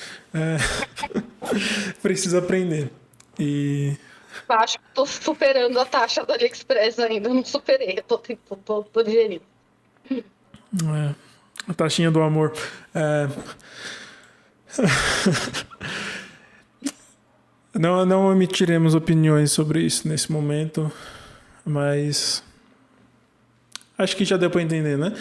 precisa aprender. E Acho que tô superando a taxa do AliExpress ainda, não superei, tô digerindo. A taxinha do amor. Não emitiremos opiniões sobre isso nesse momento, mas acho que já deu para entender, né?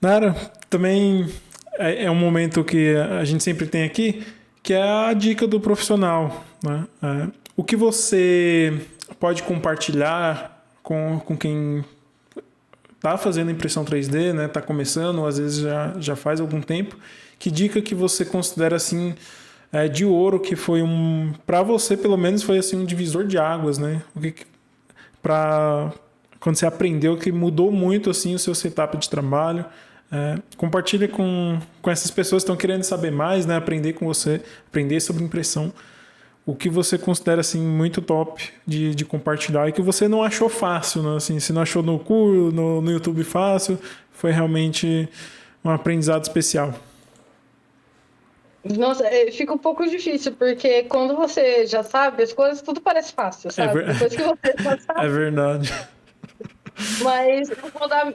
Nara, também é um momento que a gente sempre tem aqui, que é a dica do profissional, né? O que você pode compartilhar com quem está fazendo impressão 3D, né? Está começando, ou às vezes já faz algum tempo. Que dica que você considera assim de ouro, que foi para você pelo menos foi assim um divisor de águas, né? Para quando você aprendeu que mudou muito assim o seu setup de trabalho. Compartilha com essas pessoas que estão querendo saber mais, né? Aprender com você, aprender sobre impressão. O que você considera assim muito top de compartilhar e que você não achou fácil, né? Assim, se não achou no YouTube fácil, foi realmente um aprendizado especial. Nossa, fica um pouco difícil, porque quando você já sabe as coisas, tudo parece fácil, sabe? Depois que você já sabe. É verdade. Mas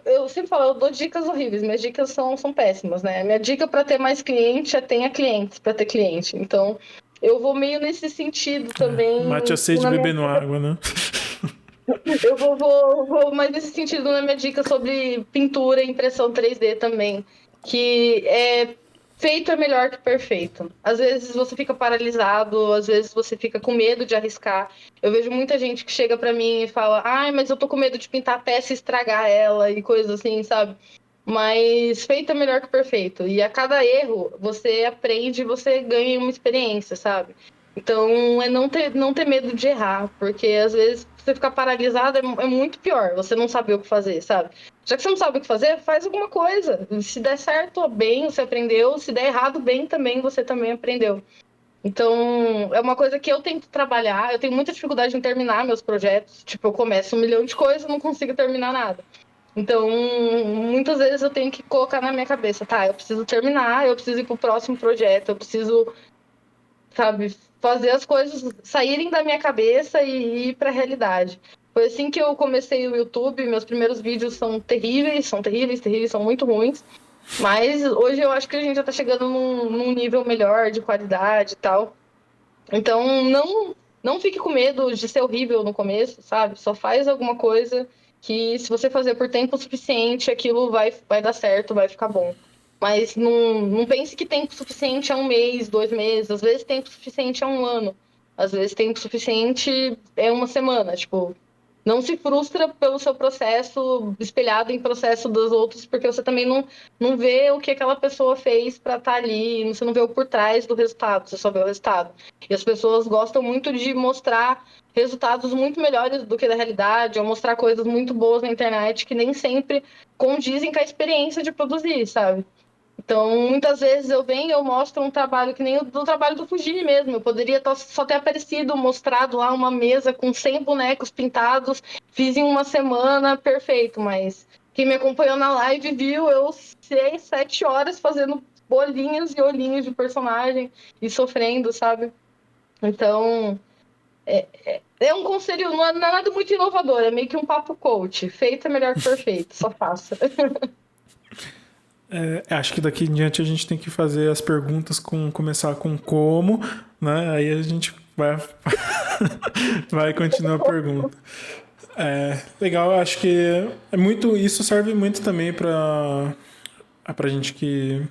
eu sempre falo, eu dou dicas horríveis, minhas dicas são péssimas, né? Minha dica para ter mais cliente é tenha clientes para ter cliente. Então, eu vou meio nesse sentido também. Mate a sede bebendo água, né? Eu vou mais nesse sentido na minha dica sobre pintura e impressão 3D também. Que feito é melhor que perfeito. Às vezes você fica paralisado, às vezes você fica com medo de arriscar. Eu vejo muita gente que chega pra mim e fala: ai, mas eu tô com medo de pintar a peça e estragar ela e coisas assim, sabe? Mas feito é melhor que perfeito. E a cada erro você aprende e você ganha uma experiência, sabe? Então é não ter medo de errar, porque às vezes você ficar paralisado é muito pior, você não saber o que fazer, sabe? Já que você não sabe o que fazer, faz alguma coisa. Se der certo, bem, você aprendeu. Se der errado, bem também, você também aprendeu. Então, é uma coisa que eu tento trabalhar. Eu tenho muita dificuldade em terminar meus projetos. Tipo, eu começo 1 milhão de coisas e não consigo terminar nada. Então, muitas vezes eu tenho que colocar na minha cabeça, tá, eu preciso terminar, eu preciso ir pro próximo projeto, eu preciso, sabe, fazer as coisas saírem da minha cabeça e ir pra realidade. Foi assim que eu comecei o YouTube. Meus primeiros vídeos são terríveis, são muito ruins. Mas hoje eu acho que a gente já tá chegando num nível melhor de qualidade e tal. Então não fique com medo de ser horrível no começo, sabe? Só faz alguma coisa que, se você fazer por tempo suficiente, aquilo vai dar certo, vai ficar bom. Mas não pense que tempo suficiente é 1 mês, 2 meses. Às vezes tempo suficiente é 1 ano. Às vezes tempo suficiente é 1 semana. Tipo, não se frustra pelo seu processo espelhado em processo dos outros, porque você também não vê o que aquela pessoa fez para estar ali, você não vê o por trás do resultado, você só vê o resultado. E as pessoas gostam muito de mostrar resultados muito melhores do que da realidade, ou mostrar coisas muito boas na internet que nem sempre condizem com a experiência de produzir, sabe? Então, muitas vezes eu mostro um trabalho que nem o do trabalho do Fujini mesmo. Eu poderia só ter aparecido, mostrado lá uma mesa com 100 bonecos pintados, fiz em 1 semana, perfeito. Mas quem me acompanhou na live viu eu 6, 7 horas fazendo bolinhas e olhinhos de personagem e sofrendo, sabe? Então, é um conselho, não é nada muito inovador, é meio que um papo coach. Feito é melhor que perfeito, só faça. Acho que daqui em diante a gente tem que fazer as perguntas começar com como, né? Aí a gente vai continuar a pergunta. Legal, acho que isso serve muito também para gente que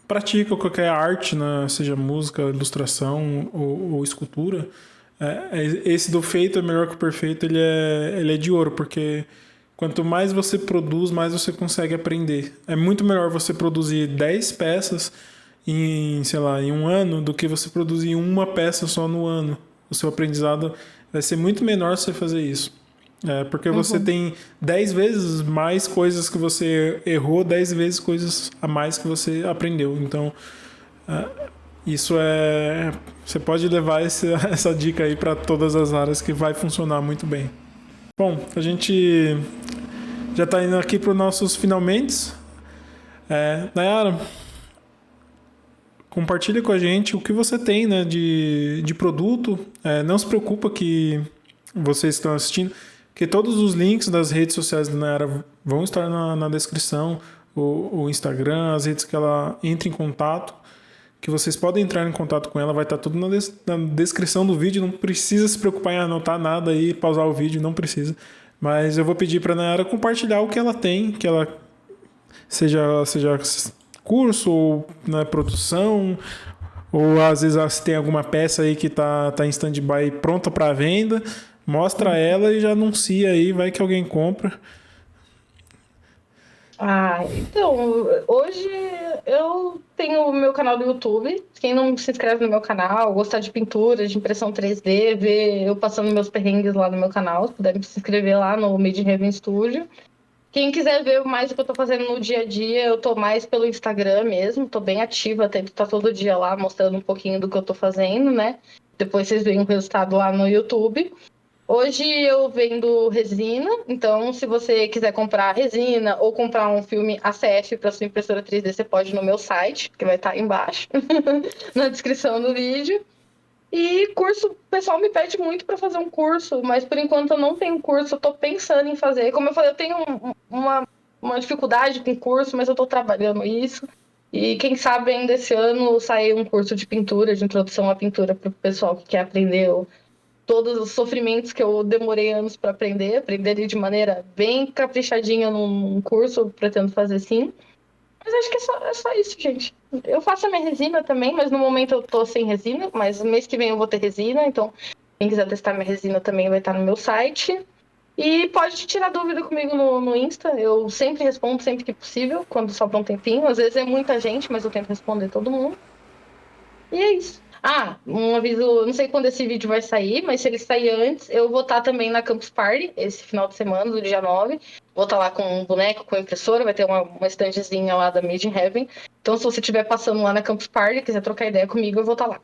pratica qualquer arte, né? Seja música, ilustração ou escultura. Esse do feito é melhor que o perfeito, ele é de ouro, porque quanto mais você produz, mais você consegue aprender. É muito melhor você produzir 10 peças em 1 ano do que você produzir 1 peça só no ano. O seu aprendizado vai ser muito menor se você fazer isso. Porque você tem 10 vezes mais coisas que você errou, 10 vezes coisas a mais que você aprendeu. Então, isso você pode levar essa dica aí para todas as áreas, que vai funcionar muito bem. Bom, a gente já está indo aqui para os nossos finalmente. Nayara, compartilha com a gente o que você tem, né, de produto. Não se preocupa que vocês estão assistindo, que todos os links das redes sociais da Nayara vão estar na descrição, o Instagram, as redes que ela entra em contato, que vocês podem entrar em contato com ela, vai estar tudo na descrição do vídeo. Não precisa se preocupar em anotar nada e pausar o vídeo, não precisa. Mas eu vou pedir para a Nayara compartilhar o que ela tem, que ela seja curso ou produção, ou às vezes se tem alguma peça aí que está em stand-by pronta para venda, Mostra ela e já anuncia aí, vai que alguém compra. Então, hoje eu tenho o meu canal do YouTube. Quem não se inscreve no meu canal, gostar de pintura, de impressão 3D, ver eu passando meus perrengues lá no meu canal, se puder se inscrever lá no Made in Heaven Studio. Quem quiser ver mais o que eu tô fazendo no dia a dia, eu tô mais pelo Instagram mesmo, tô bem ativa, tento estar todo dia lá mostrando um pouquinho do que eu tô fazendo, né? Depois vocês veem o resultado lá no YouTube. Hoje eu vendo resina, então se você quiser comprar resina ou comprar um filme ACF para sua impressora 3D, você pode ir no meu site, que vai estar embaixo, na descrição do vídeo. E curso, o pessoal me pede muito para fazer um curso, mas por enquanto eu não tenho curso, eu tô pensando em fazer. Como eu falei, eu tenho uma dificuldade com curso, mas eu tô trabalhando isso. E quem sabe ainda esse ano sair um curso de pintura, de introdução à pintura para o pessoal que quer aprender todos os sofrimentos que eu demorei anos para aprender ele de maneira bem caprichadinha num curso, eu pretendo fazer sim. Mas acho que é só isso, gente. Eu faço a minha resina também, mas no momento eu tô sem resina, mas mês que vem eu vou ter resina, então quem quiser testar minha resina também vai estar no meu site. E pode tirar dúvida comigo no Insta, eu sempre respondo, sempre que possível, quando sobra um tempinho. Às vezes é muita gente, mas eu tento responder todo mundo. E é isso. Um aviso, não sei quando esse vídeo vai sair, mas se ele sair antes, eu vou estar também na Campus Party esse final de semana, do dia 9. Vou estar lá com um boneco, com impressora, vai ter uma standzinha lá da Made in Heaven. Então, se você estiver passando lá na Campus Party, quiser trocar ideia comigo, eu vou estar lá.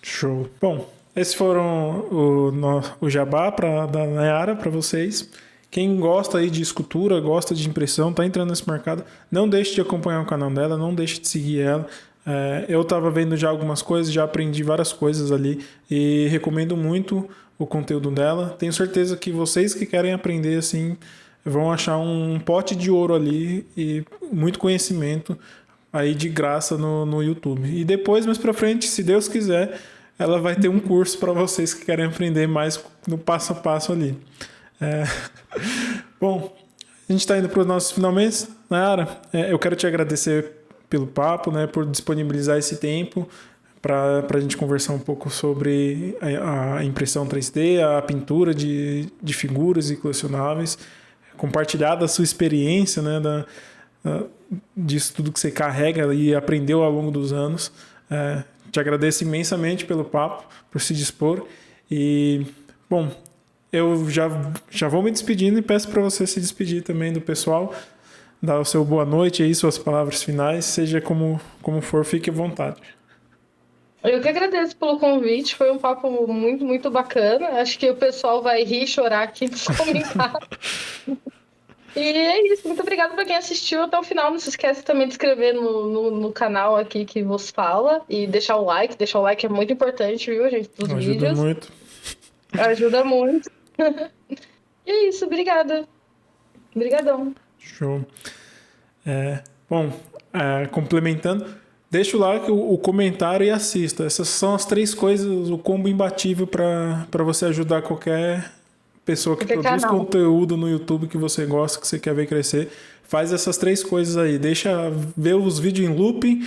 Show. Bom, esses foram o jabá da Nayara para vocês. Quem gosta aí de escultura, gosta de impressão, tá entrando nesse mercado, não deixe de acompanhar o canal dela, não deixe de seguir ela. Eu estava vendo já algumas coisas, já aprendi várias coisas ali e recomendo muito o conteúdo dela. Tenho certeza que vocês que querem aprender assim vão achar um pote de ouro ali e muito conhecimento aí de graça no YouTube. E depois, mais para frente, se Deus quiser, ela vai ter um curso para vocês que querem aprender mais no passo a passo ali. Bom, a gente está indo para os nossos finalmente. Nayara, eu quero te agradecer pelo papo, né, por disponibilizar esse tempo para a gente conversar um pouco sobre a impressão 3D, a pintura de figuras e colecionáveis, compartilhar da sua experiência, né, disso tudo que você carrega e aprendeu ao longo dos anos. Te agradeço imensamente pelo papo, por se dispor e, bom, eu já vou me despedindo e peço para você se despedir também do pessoal. Dar o seu boa noite aí, suas palavras finais, seja como for, fique à vontade. Eu que agradeço pelo convite, foi um papo muito, muito bacana. Acho que o pessoal vai rir e chorar aqui nos comentários. E é isso, muito obrigada para quem assistiu até o final. Não se esqueça também de se inscrever no canal aqui que vos fala e deixar o like. Deixar o like é muito importante, viu, gente, dos vídeos. Ajuda muito. Ajuda muito. E é isso, obrigada. Obrigadão. Show. Bom, complementando, deixa o like, o comentário e assista. Essas são as 3 coisas, o combo imbatível para você ajudar qualquer pessoa que produz conteúdo no YouTube que você gosta, que você quer ver crescer. Faz essas 3 coisas aí. Deixa ver os vídeos em looping,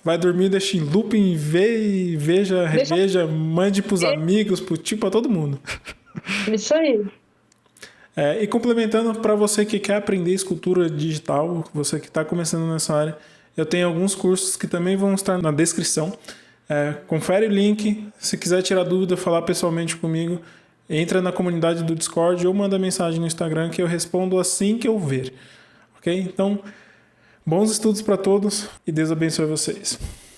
vai dormir, deixa em looping, veja, reveja, mande pros amigos, pro tio, pra todo mundo. Isso aí. E complementando, para você que quer aprender escultura digital, você que está começando nessa área, eu tenho alguns cursos que também vão estar na descrição. Confere o link, se quiser tirar dúvida, falar pessoalmente comigo, entra na comunidade do Discord ou manda mensagem no Instagram que eu respondo assim que eu ver. Ok? Então, bons estudos para todos e Deus abençoe vocês.